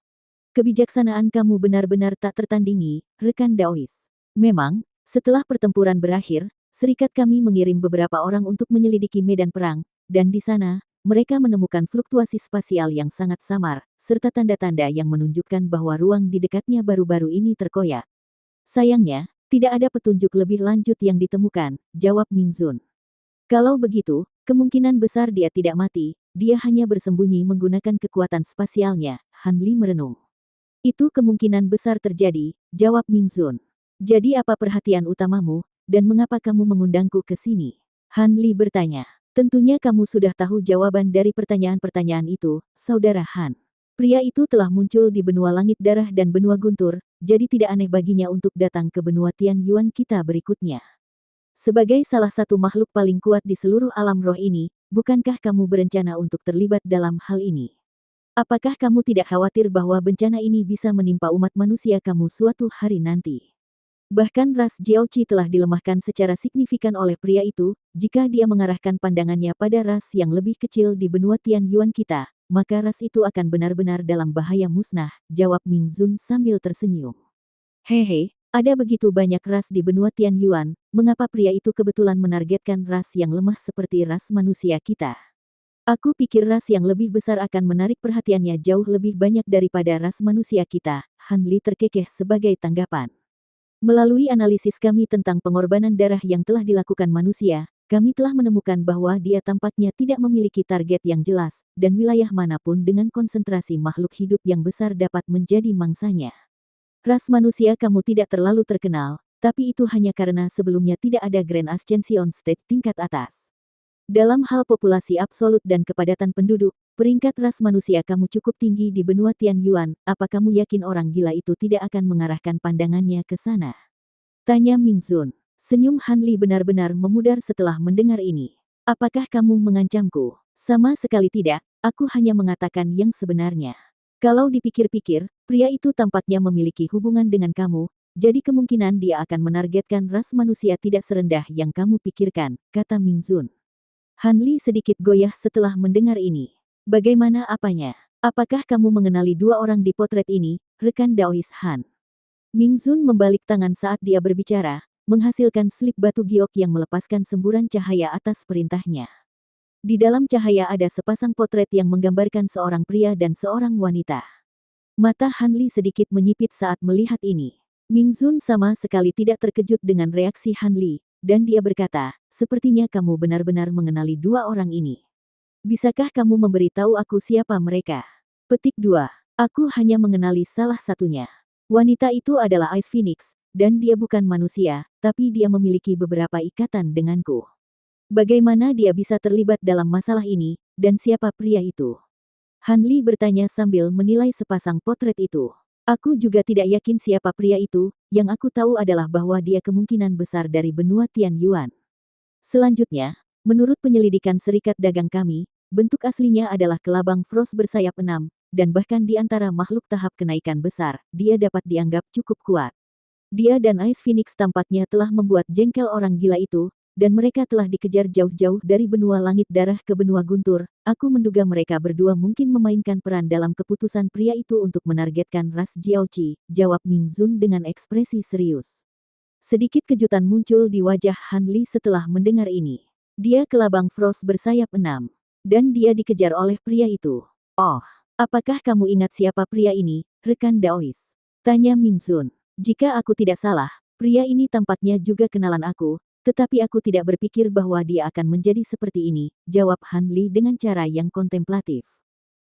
[SPEAKER 1] Kebijaksanaan kamu benar-benar tak tertandingi, rekan Daois. Memang, setelah pertempuran berakhir, serikat kami mengirim beberapa orang untuk menyelidiki medan perang, dan di sana, mereka menemukan fluktuasi spasial yang sangat samar, serta tanda-tanda yang menunjukkan bahwa ruang di dekatnya baru-baru ini terkoyak. Sayangnya, tidak ada petunjuk lebih lanjut yang ditemukan, jawab Ming Zun. Kalau begitu, kemungkinan besar dia tidak mati, dia hanya bersembunyi menggunakan kekuatan spasialnya, Han Li merenung. Itu kemungkinan besar terjadi, jawab Ming Zun. Jadi apa perhatian utamamu, dan mengapa kamu mengundangku ke sini? Han Li bertanya. Tentunya kamu sudah tahu jawaban dari pertanyaan-pertanyaan itu, Saudara Han. Pria itu telah muncul di benua Langit Darah dan benua Guntur, jadi tidak aneh baginya untuk datang ke benua Tian Yuan kita berikutnya. Sebagai salah satu makhluk paling kuat di seluruh alam roh ini, bukankah kamu berencana untuk terlibat dalam hal ini? Apakah kamu tidak khawatir bahwa bencana ini bisa menimpa umat manusia kamu suatu hari nanti? Bahkan ras Jiaoqi telah dilemahkan secara signifikan oleh pria itu, jika dia mengarahkan pandangannya pada ras yang lebih kecil di benua Tian Yuan kita, maka ras itu akan benar-benar dalam bahaya musnah, jawab Ming Zun sambil tersenyum. Hehe, ada begitu banyak ras di benua Tian Yuan, mengapa pria itu kebetulan menargetkan ras yang lemah seperti ras manusia kita? Aku pikir ras yang lebih besar akan menarik perhatiannya jauh lebih banyak daripada ras manusia kita, Han Li terkekeh sebagai tanggapan. Melalui analisis kami tentang pengorbanan darah yang telah dilakukan manusia, kami telah menemukan bahwa dia tampaknya tidak memiliki target yang jelas, dan wilayah manapun dengan konsentrasi makhluk hidup yang besar dapat menjadi mangsanya. Ras manusia kamu tidak terlalu terkenal, tapi itu hanya karena sebelumnya tidak ada Grand Ascension Stage tingkat atas. Dalam hal populasi absolut dan kepadatan penduduk, peringkat ras manusia kamu cukup tinggi di benua Tian Yuan, apa kamu yakin orang gila itu tidak akan mengarahkan pandangannya ke sana? Tanya Ming Zun. Senyum Han Li benar-benar memudar setelah mendengar ini. Apakah kamu mengancamku? Sama sekali tidak, aku hanya mengatakan yang sebenarnya. Kalau dipikir-pikir, pria itu tampaknya memiliki hubungan dengan kamu, jadi kemungkinan dia akan menargetkan ras manusia tidak serendah yang kamu pikirkan, kata Ming Zun. Han Li sedikit goyah setelah mendengar ini. Bagaimana apanya? Apakah kamu mengenali 2 orang di potret ini, rekan Daois Han? Ming Zun membalik tangan saat dia berbicara, menghasilkan slip batu giok yang melepaskan semburan cahaya atas perintahnya. Di dalam cahaya ada sepasang potret yang menggambarkan seorang pria dan seorang wanita. Mata Han Li sedikit menyipit saat melihat ini. Ming Zun sama sekali tidak terkejut dengan reaksi Han Li, dan dia berkata, sepertinya kamu benar-benar mengenali 2 orang ini. Bisakah kamu memberitahu aku siapa mereka? Petik 2. Aku hanya mengenali salah satunya. Wanita itu adalah Ice Phoenix, dan dia bukan manusia, tapi dia memiliki beberapa ikatan denganku. Bagaimana dia bisa terlibat dalam masalah ini, dan siapa pria itu? Han Li bertanya sambil menilai sepasang potret itu. Aku juga tidak yakin siapa pria itu, yang aku tahu adalah bahwa dia kemungkinan besar dari benua Tian Yuan. Selanjutnya, menurut penyelidikan Serikat Dagang kami, bentuk aslinya adalah kelabang Frost bersayap 6, dan bahkan di antara makhluk tahap kenaikan besar, dia dapat dianggap cukup kuat. Dia dan Ice Phoenix tampaknya telah membuat jengkel orang gila itu, dan mereka telah dikejar jauh-jauh dari benua langit darah ke benua guntur. Aku menduga mereka berdua mungkin memainkan peran dalam keputusan pria itu untuk menargetkan ras Jiaoqi, jawab Ming Zun dengan ekspresi serius. Sedikit kejutan muncul di wajah Han Li setelah mendengar ini. Dia kelabang Frost bersayap 6. Dan dia dikejar oleh pria itu. Oh, apakah kamu ingat siapa pria ini, rekan Daois? Tanya Ming Zun. Jika aku tidak salah, pria ini tampaknya juga kenalan aku, tetapi aku tidak berpikir bahwa dia akan menjadi seperti ini, jawab Han Li dengan cara yang kontemplatif.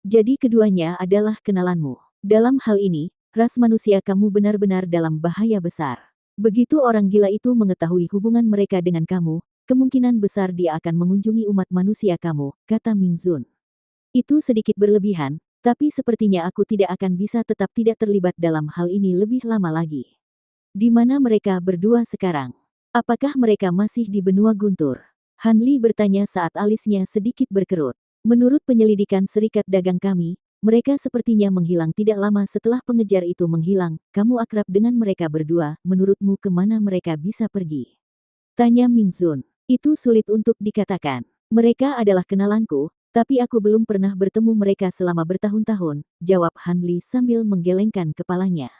[SPEAKER 1] Jadi keduanya adalah kenalanmu. Dalam hal ini, ras manusia kamu benar-benar dalam bahaya besar. Begitu orang gila itu mengetahui hubungan mereka dengan kamu, kemungkinan besar dia akan mengunjungi umat manusia kamu, kata Ming Zun. Itu sedikit berlebihan, tapi sepertinya aku tidak akan bisa tetap tidak terlibat dalam hal ini lebih lama lagi. Di mana mereka berdua sekarang? Apakah mereka masih di benua guntur? Han Li bertanya saat alisnya sedikit berkerut. Menurut penyelidikan Serikat Dagang kami, mereka sepertinya menghilang tidak lama setelah pengejar itu menghilang. Kamu akrab dengan mereka berdua, menurutmu kemana mereka bisa pergi? Tanya Ming Zun. Itu sulit untuk dikatakan. Mereka adalah kenalanku, tapi aku belum pernah bertemu mereka selama bertahun-tahun, jawab Han Li sambil menggelengkan kepalanya.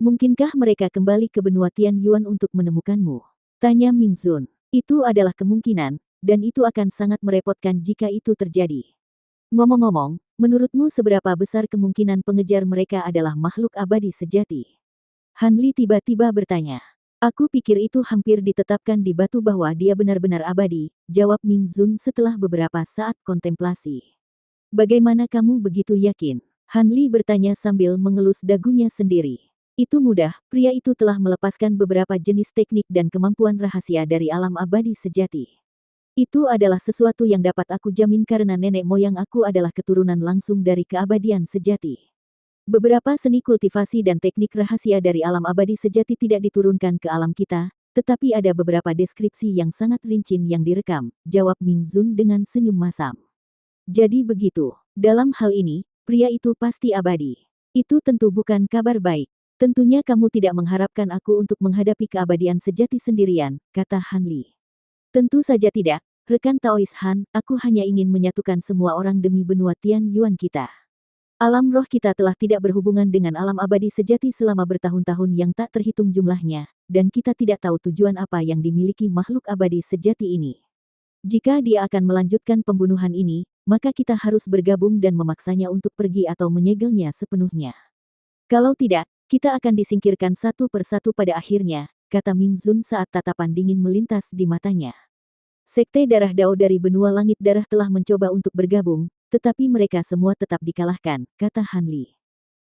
[SPEAKER 1] Mungkinkah mereka kembali ke benua Tian Yuan untuk menemukanmu? Tanya Ming Zun. Itu adalah kemungkinan, dan itu akan sangat merepotkan jika itu terjadi. Ngomong-ngomong, menurutmu seberapa besar kemungkinan pengejar mereka adalah makhluk abadi sejati? Han Li tiba-tiba bertanya. Aku pikir itu hampir ditetapkan di batu bahwa dia benar-benar abadi, jawab Ming Zun setelah beberapa saat kontemplasi. Bagaimana kamu begitu yakin? Han Li bertanya sambil mengelus dagunya sendiri. Itu mudah, pria itu telah melepaskan beberapa jenis teknik dan kemampuan rahasia dari alam abadi sejati. Itu adalah sesuatu yang dapat aku jamin karena nenek moyang aku adalah keturunan langsung dari keabadian sejati. Beberapa seni kultivasi dan teknik rahasia dari alam abadi sejati tidak diturunkan ke alam kita, tetapi ada beberapa deskripsi yang sangat rinci yang direkam, jawab Ming Zun dengan senyum masam. Jadi begitu, dalam hal ini, pria itu pasti abadi. Itu tentu bukan kabar baik. Tentunya kamu tidak mengharapkan aku untuk menghadapi keabadian sejati sendirian, kata Han Li. Tentu saja tidak, rekan Taois Han, aku hanya ingin menyatukan semua orang demi benua Tian Yuan kita. Alam roh kita telah tidak berhubungan dengan alam abadi sejati selama bertahun-tahun yang tak terhitung jumlahnya, dan kita tidak tahu tujuan apa yang dimiliki makhluk abadi sejati ini. Jika dia akan melanjutkan pembunuhan ini, maka kita harus bergabung dan memaksanya untuk pergi atau menyegelnya sepenuhnya. Kalau tidak, kita akan disingkirkan satu persatu pada akhirnya, kata Ming Zun saat tatapan dingin melintas di matanya. Sekte Darah Dao dari benua langit darah telah mencoba untuk bergabung, tetapi mereka semua tetap dikalahkan, kata Han Li.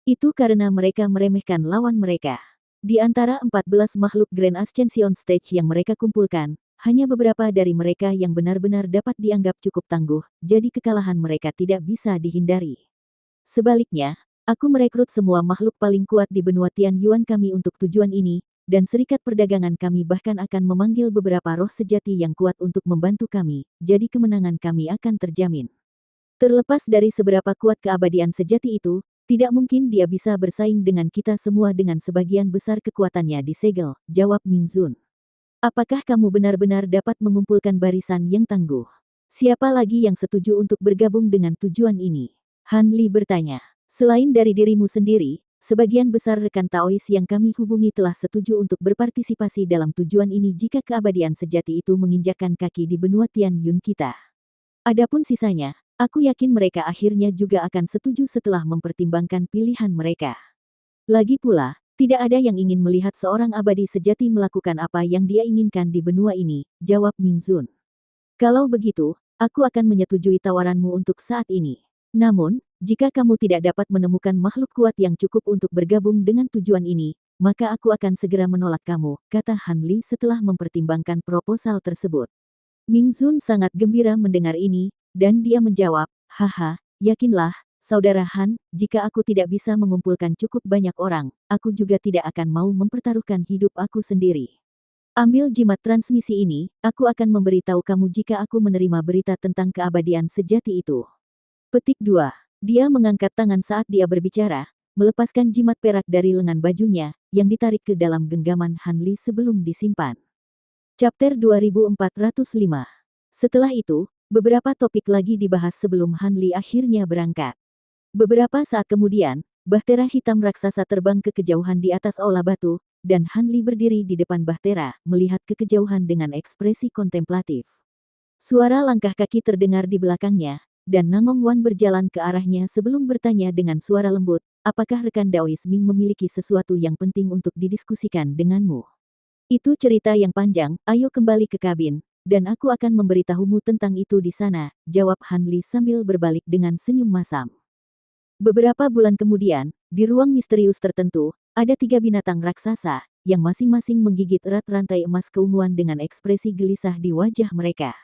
[SPEAKER 1] Itu karena mereka meremehkan lawan mereka. Di antara 14 makhluk Grand Ascension Stage yang mereka kumpulkan, hanya beberapa dari mereka yang benar-benar dapat dianggap cukup tangguh, jadi kekalahan mereka tidak bisa dihindari. Sebaliknya, aku merekrut semua makhluk paling kuat di benua Tian Yuan kami untuk tujuan ini, dan serikat perdagangan kami bahkan akan memanggil beberapa roh sejati yang kuat untuk membantu kami, jadi kemenangan kami akan terjamin. Terlepas dari seberapa kuat keabadian sejati itu, tidak mungkin dia bisa bersaing dengan kita semua dengan sebagian besar kekuatannya disegel, jawab Ming Zun. Apakah kamu benar-benar dapat mengumpulkan barisan yang tangguh? Siapa lagi yang setuju untuk bergabung dengan tujuan ini? Han Li bertanya. Selain dari dirimu sendiri, sebagian besar rekan Taois yang kami hubungi telah setuju untuk berpartisipasi dalam tujuan ini jika keabadian sejati itu menginjakkan kaki di benua Tian Yun kita. Adapun sisanya, aku yakin mereka akhirnya juga akan setuju setelah mempertimbangkan pilihan mereka. Lagi pula, tidak ada yang ingin melihat seorang abadi sejati melakukan apa yang dia inginkan di benua ini, jawab Ming Zun. Kalau begitu, aku akan menyetujui tawaranmu untuk saat ini. Namun, jika kamu tidak dapat menemukan makhluk kuat yang cukup untuk bergabung dengan tujuan ini, maka aku akan segera menolak kamu, kata Han Li setelah mempertimbangkan proposal tersebut. Ming Zun sangat gembira mendengar ini, dan dia menjawab, haha, yakinlah, Saudara Han, jika aku tidak bisa mengumpulkan cukup banyak orang, aku juga tidak akan mau mempertaruhkan hidup aku sendiri. Ambil jimat transmisi ini, aku akan memberitahu kamu jika aku menerima berita tentang keabadian sejati itu. Petik 2. Dia mengangkat tangan saat dia berbicara, melepaskan jimat perak dari lengan bajunya, yang ditarik ke dalam genggaman Han Li sebelum disimpan. Chapter 2405. Setelah itu, beberapa topik lagi dibahas sebelum Han Li akhirnya berangkat. Beberapa saat kemudian, bahtera hitam raksasa terbang ke kejauhan di atas aula batu, dan Han Li berdiri di depan bahtera, melihat ke kejauhan dengan ekspresi kontemplatif. Suara langkah kaki terdengar di belakangnya, dan Nangong Wan berjalan ke arahnya sebelum bertanya dengan suara lembut, apakah rekan Daois Ming memiliki sesuatu yang penting untuk didiskusikan denganmu? Itu cerita yang panjang, ayo kembali ke kabin, dan aku akan memberitahumu tentang itu di sana, jawab Han Li sambil berbalik dengan senyum masam. Beberapa bulan kemudian, di ruang misterius tertentu, ada 3 binatang raksasa, yang masing-masing menggigit erat rantai emas keunguan dengan ekspresi gelisah di wajah mereka.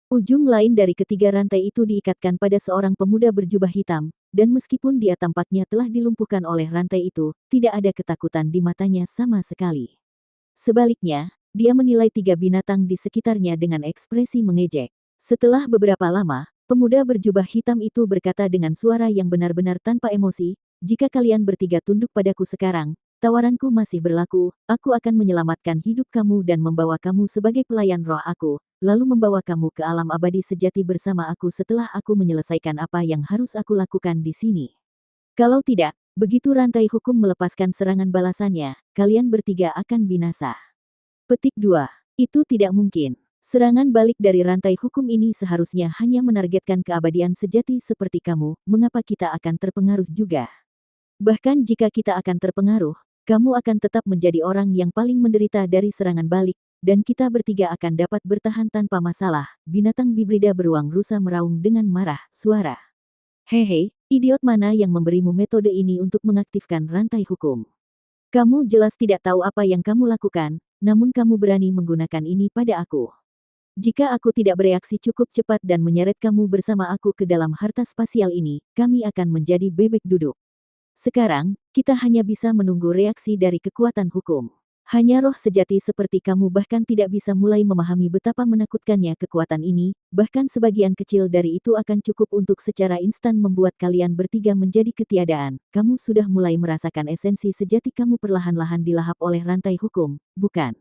[SPEAKER 1] Ujung lain dari ketiga rantai itu diikatkan pada seorang pemuda berjubah hitam, dan meskipun dia tampaknya telah dilumpuhkan oleh rantai itu, tidak ada ketakutan di matanya sama sekali. Sebaliknya, dia menilai 3 binatang di sekitarnya dengan ekspresi mengejek. Setelah beberapa lama, pemuda berjubah hitam itu berkata dengan suara yang benar-benar tanpa emosi, jika kalian bertiga tunduk padaku sekarang, tawaranku masih berlaku, aku akan menyelamatkan hidup kamu dan membawa kamu sebagai pelayan roh aku, lalu membawa kamu ke alam abadi sejati bersama aku setelah aku menyelesaikan apa yang harus aku lakukan di sini. Kalau tidak, begitu rantai hukum melepaskan serangan balasannya, kalian bertiga akan binasa. Petik 2. Itu tidak mungkin. Serangan balik dari rantai hukum ini seharusnya hanya menargetkan keabadian sejati seperti kamu, mengapa kita akan terpengaruh juga? Bahkan jika kita akan terpengaruh, kamu akan tetap menjadi orang yang paling menderita dari serangan balik, dan kita bertiga akan dapat bertahan tanpa masalah. Binatang bibrida beruang rusa meraung dengan marah, suara. Hehe, idiot mana yang memberimu metode ini untuk mengaktifkan rantai hukum? Kamu jelas tidak tahu apa yang kamu lakukan, namun kamu berani menggunakan ini pada aku. Jika aku tidak bereaksi cukup cepat dan menyeret kamu bersama aku ke dalam harta spasial ini, kami akan menjadi bebek duduk. Sekarang, kita hanya bisa menunggu reaksi dari kekuatan hukum. Hanya roh sejati seperti kamu bahkan tidak bisa mulai memahami betapa menakutkannya kekuatan ini, bahkan sebagian kecil dari itu akan cukup untuk secara instan membuat kalian bertiga menjadi ketiadaan. Kamu sudah mulai merasakan esensi sejati kamu perlahan-lahan dilahap oleh rantai hukum, bukan?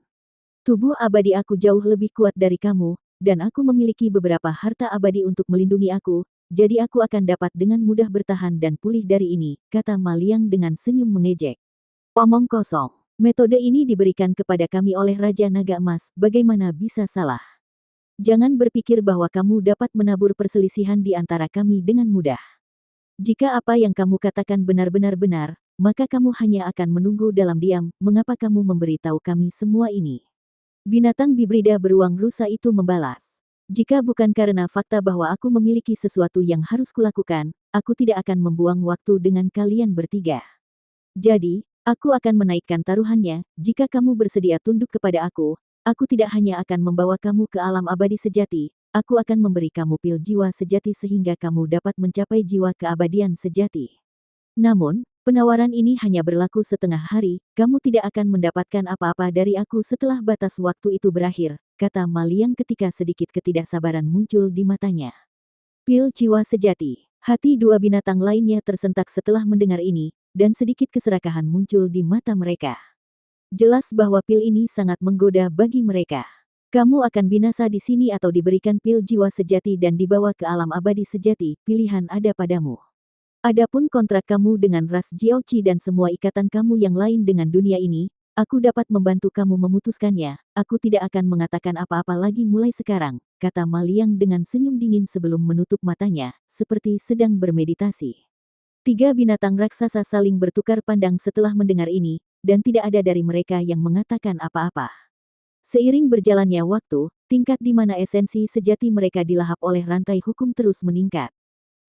[SPEAKER 1] Tubuh abadi aku jauh lebih kuat dari kamu, dan aku memiliki beberapa harta abadi untuk melindungi aku, jadi aku akan dapat dengan mudah bertahan dan pulih dari ini, kata Ma Liang dengan senyum mengejek. Omong kosong. Metode ini diberikan kepada kami oleh Raja Naga Emas, bagaimana bisa salah? Jangan berpikir bahwa kamu dapat menabur perselisihan di antara kami dengan mudah. Jika apa yang kamu katakan benar-benar benar, maka kamu hanya akan menunggu dalam diam, mengapa kamu memberitahu kami semua ini? Binatang bibrida beruang rusa itu membalas. Jika bukan karena fakta bahwa aku memiliki sesuatu yang harus kulakukan, aku tidak akan membuang waktu dengan kalian bertiga. Jadi, aku akan menaikkan taruhannya, jika kamu bersedia tunduk kepada aku tidak hanya akan membawa kamu ke alam abadi sejati, aku akan memberi kamu pil jiwa sejati sehingga kamu dapat mencapai jiwa keabadian sejati. Namun, penawaran ini hanya berlaku setengah hari, kamu tidak akan mendapatkan apa-apa dari aku setelah batas waktu itu berakhir, kata Ma Liang ketika sedikit ketidaksabaran muncul di matanya. Pil jiwa sejati. Hati 2 binatang lainnya tersentak setelah mendengar ini, dan sedikit keserakahan muncul di mata mereka. Jelas bahwa pil ini sangat menggoda bagi mereka. Kamu akan binasa di sini atau diberikan pil jiwa sejati dan dibawa ke alam abadi sejati, pilihan ada padamu. Adapun kontrak kamu dengan ras Jiaoqi dan semua ikatan kamu yang lain dengan dunia ini, aku dapat membantu kamu memutuskannya, aku tidak akan mengatakan apa-apa lagi mulai sekarang, kata Ma Liang dengan senyum dingin sebelum menutup matanya, seperti sedang bermeditasi. 3 binatang raksasa saling bertukar pandang setelah mendengar ini, dan tidak ada dari mereka yang mengatakan apa-apa. Seiring berjalannya waktu, tingkat di mana esensi sejati mereka dilahap oleh rantai hukum terus meningkat.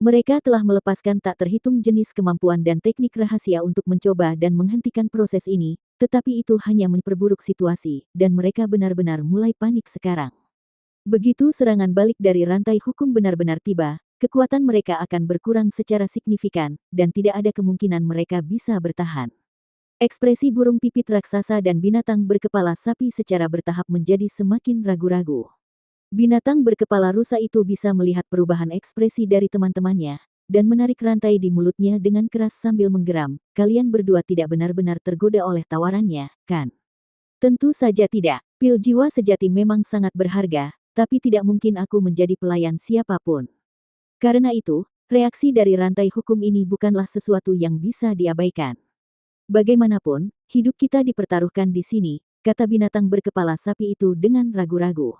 [SPEAKER 1] Mereka telah melepaskan tak terhitung jenis kemampuan dan teknik rahasia untuk mencoba dan menghentikan proses ini, tetapi itu hanya memperburuk situasi, dan mereka benar-benar mulai panik sekarang. Begitu serangan balik dari rantai hukum benar-benar tiba, kekuatan mereka akan berkurang secara signifikan, dan tidak ada kemungkinan mereka bisa bertahan. Ekspresi burung pipit raksasa dan binatang berkepala sapi secara bertahap menjadi semakin ragu-ragu. Binatang berkepala rusa itu bisa melihat perubahan ekspresi dari teman-temannya, dan menarik rantai di mulutnya dengan keras sambil menggeram. Kalian berdua tidak benar-benar tergoda oleh tawarannya, kan? Tentu saja tidak. Pil jiwa sejati memang sangat berharga, tapi tidak mungkin aku menjadi pelayan siapapun. Karena itu, reaksi dari rantai hukum ini bukanlah sesuatu yang bisa diabaikan. Bagaimanapun, hidup kita dipertaruhkan di sini, kata binatang berkepala sapi itu dengan ragu-ragu.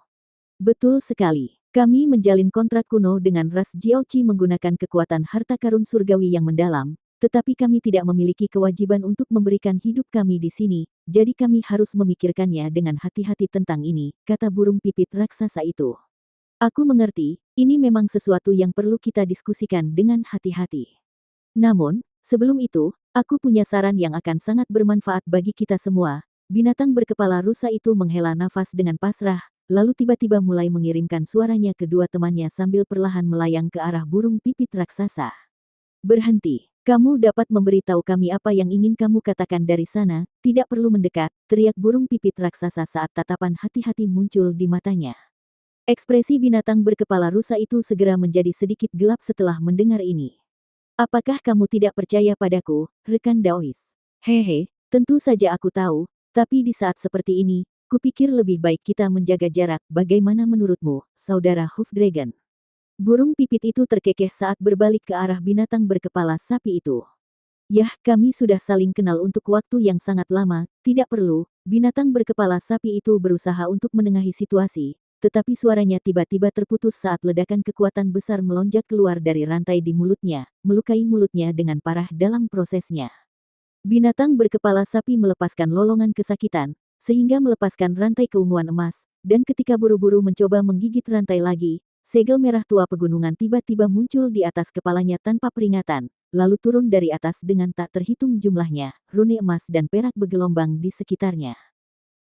[SPEAKER 1] Betul sekali. Kami menjalin kontrak kuno dengan ras Jiaoqi menggunakan kekuatan harta karun surgawi yang mendalam, tetapi kami tidak memiliki kewajiban untuk memberikan hidup kami di sini, jadi kami harus memikirkannya dengan hati-hati tentang ini, kata burung pipit raksasa itu. Aku mengerti, ini memang sesuatu yang perlu kita diskusikan dengan hati-hati. Namun, sebelum itu, aku punya saran yang akan sangat bermanfaat bagi kita semua. Binatang berkepala rusa itu menghela nafas dengan pasrah, lalu tiba-tiba mulai mengirimkan suaranya ke dua temannya sambil perlahan melayang ke arah burung pipit raksasa. Berhenti. Kamu dapat memberitahu kami apa yang ingin kamu katakan dari sana, tidak perlu mendekat, teriak burung pipit raksasa saat tatapan hati-hati muncul di matanya. Ekspresi binatang berkepala rusa itu segera menjadi sedikit gelap setelah mendengar ini. Apakah kamu tidak percaya padaku, rekan Daois? Hehe, tentu saja aku tahu, tapi di saat seperti ini, kupikir lebih baik kita menjaga jarak. Bagaimana menurutmu, saudara Hoof Dragon? Burung pipit itu terkekeh saat berbalik ke arah binatang berkepala sapi itu. Yah, kami sudah saling kenal untuk waktu yang sangat lama, tidak perlu. Binatang berkepala sapi itu berusaha untuk menengahi situasi, tetapi suaranya tiba-tiba terputus saat ledakan kekuatan besar melonjak keluar dari rantai di mulutnya, melukai mulutnya dengan parah dalam prosesnya. Binatang berkepala sapi melepaskan lolongan kesakitan, sehingga melepaskan rantai keunguan emas, dan ketika buru-buru mencoba menggigit rantai lagi, segel merah tua pegunungan tiba-tiba muncul di atas kepalanya tanpa peringatan, lalu turun dari atas dengan tak terhitung jumlahnya, rune emas dan perak bergelombang di sekitarnya.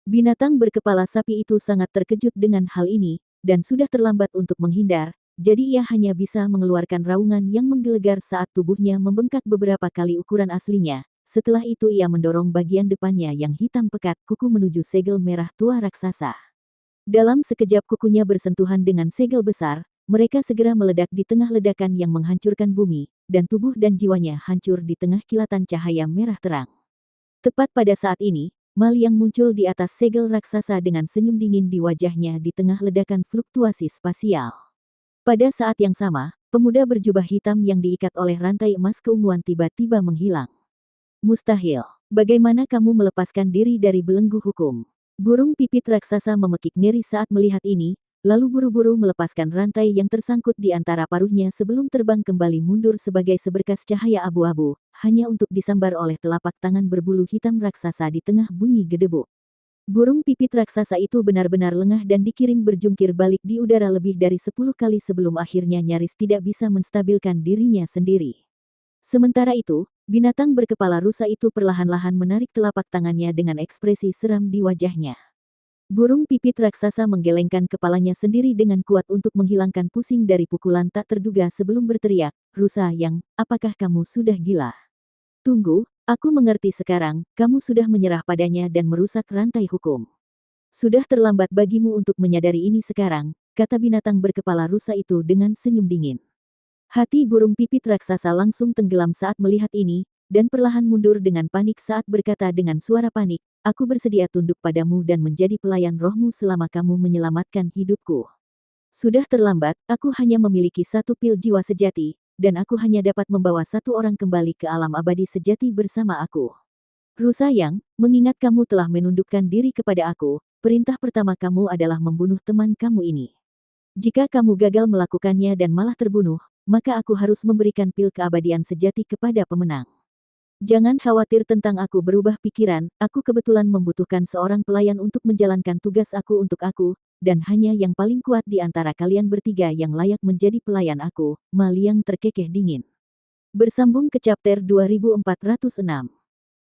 [SPEAKER 1] Binatang berkepala sapi itu sangat terkejut dengan hal ini, dan sudah terlambat untuk menghindar, jadi ia hanya bisa mengeluarkan raungan yang menggelegar saat tubuhnya membengkak beberapa kali ukuran aslinya. Setelah itu ia mendorong bagian depannya yang hitam pekat kuku menuju segel merah tua raksasa. Dalam sekejap kukunya bersentuhan dengan segel besar, mereka segera meledak di tengah ledakan yang menghancurkan bumi, dan tubuh dan jiwanya hancur di tengah kilatan cahaya merah terang. Tepat pada saat ini, Mal yang muncul di atas segel raksasa dengan senyum dingin di wajahnya di tengah ledakan fluktuasi spasial. Pada saat yang sama, pemuda berjubah hitam yang diikat oleh rantai emas keunguan tiba-tiba menghilang. Mustahil. Bagaimana kamu melepaskan diri dari belenggu hukum? Burung pipit raksasa memekik ngeri saat melihat ini, lalu buru-buru melepaskan rantai yang tersangkut di antara paruhnya sebelum terbang kembali mundur sebagai seberkas cahaya abu-abu, hanya untuk disambar oleh telapak tangan berbulu hitam raksasa di tengah bunyi gedebuk. Burung pipit raksasa itu benar-benar lengah dan dikirim berjungkir balik di udara lebih dari 10 kali sebelum akhirnya nyaris tidak bisa menstabilkan dirinya sendiri. Sementara itu, binatang berkepala rusa itu perlahan-lahan menarik telapak tangannya dengan ekspresi seram di wajahnya. Burung pipit raksasa menggelengkan kepalanya sendiri dengan kuat untuk menghilangkan pusing dari pukulan tak terduga sebelum berteriak, "Rusa yang, apakah kamu sudah gila? Tunggu, aku mengerti sekarang, kamu sudah menyerah padanya dan merusak rantai hukum. Sudah terlambat bagimu untuk menyadari ini sekarang," kata binatang berkepala rusa itu dengan senyum dingin. Hati burung pipit raksasa langsung tenggelam saat melihat ini, dan perlahan mundur dengan panik saat berkata dengan suara panik, "Aku bersedia tunduk padamu dan menjadi pelayan rohmu selama kamu menyelamatkan hidupku. Sudah terlambat, aku hanya memiliki satu pil jiwa sejati, dan aku hanya dapat membawa satu orang kembali ke alam abadi sejati bersama aku. Rusa yang, mengingat kamu telah menundukkan diri kepada aku, perintah pertama kamu adalah membunuh teman kamu ini. Jika kamu gagal melakukannya dan malah terbunuh, maka aku harus memberikan pil keabadian sejati kepada pemenang. Jangan khawatir tentang aku berubah pikiran, aku kebetulan membutuhkan seorang pelayan untuk menjalankan tugas aku untuk aku, dan hanya yang paling kuat di antara kalian bertiga yang layak menjadi pelayan aku." Mal yang terkekeh dingin. Bersambung ke chapter 2406.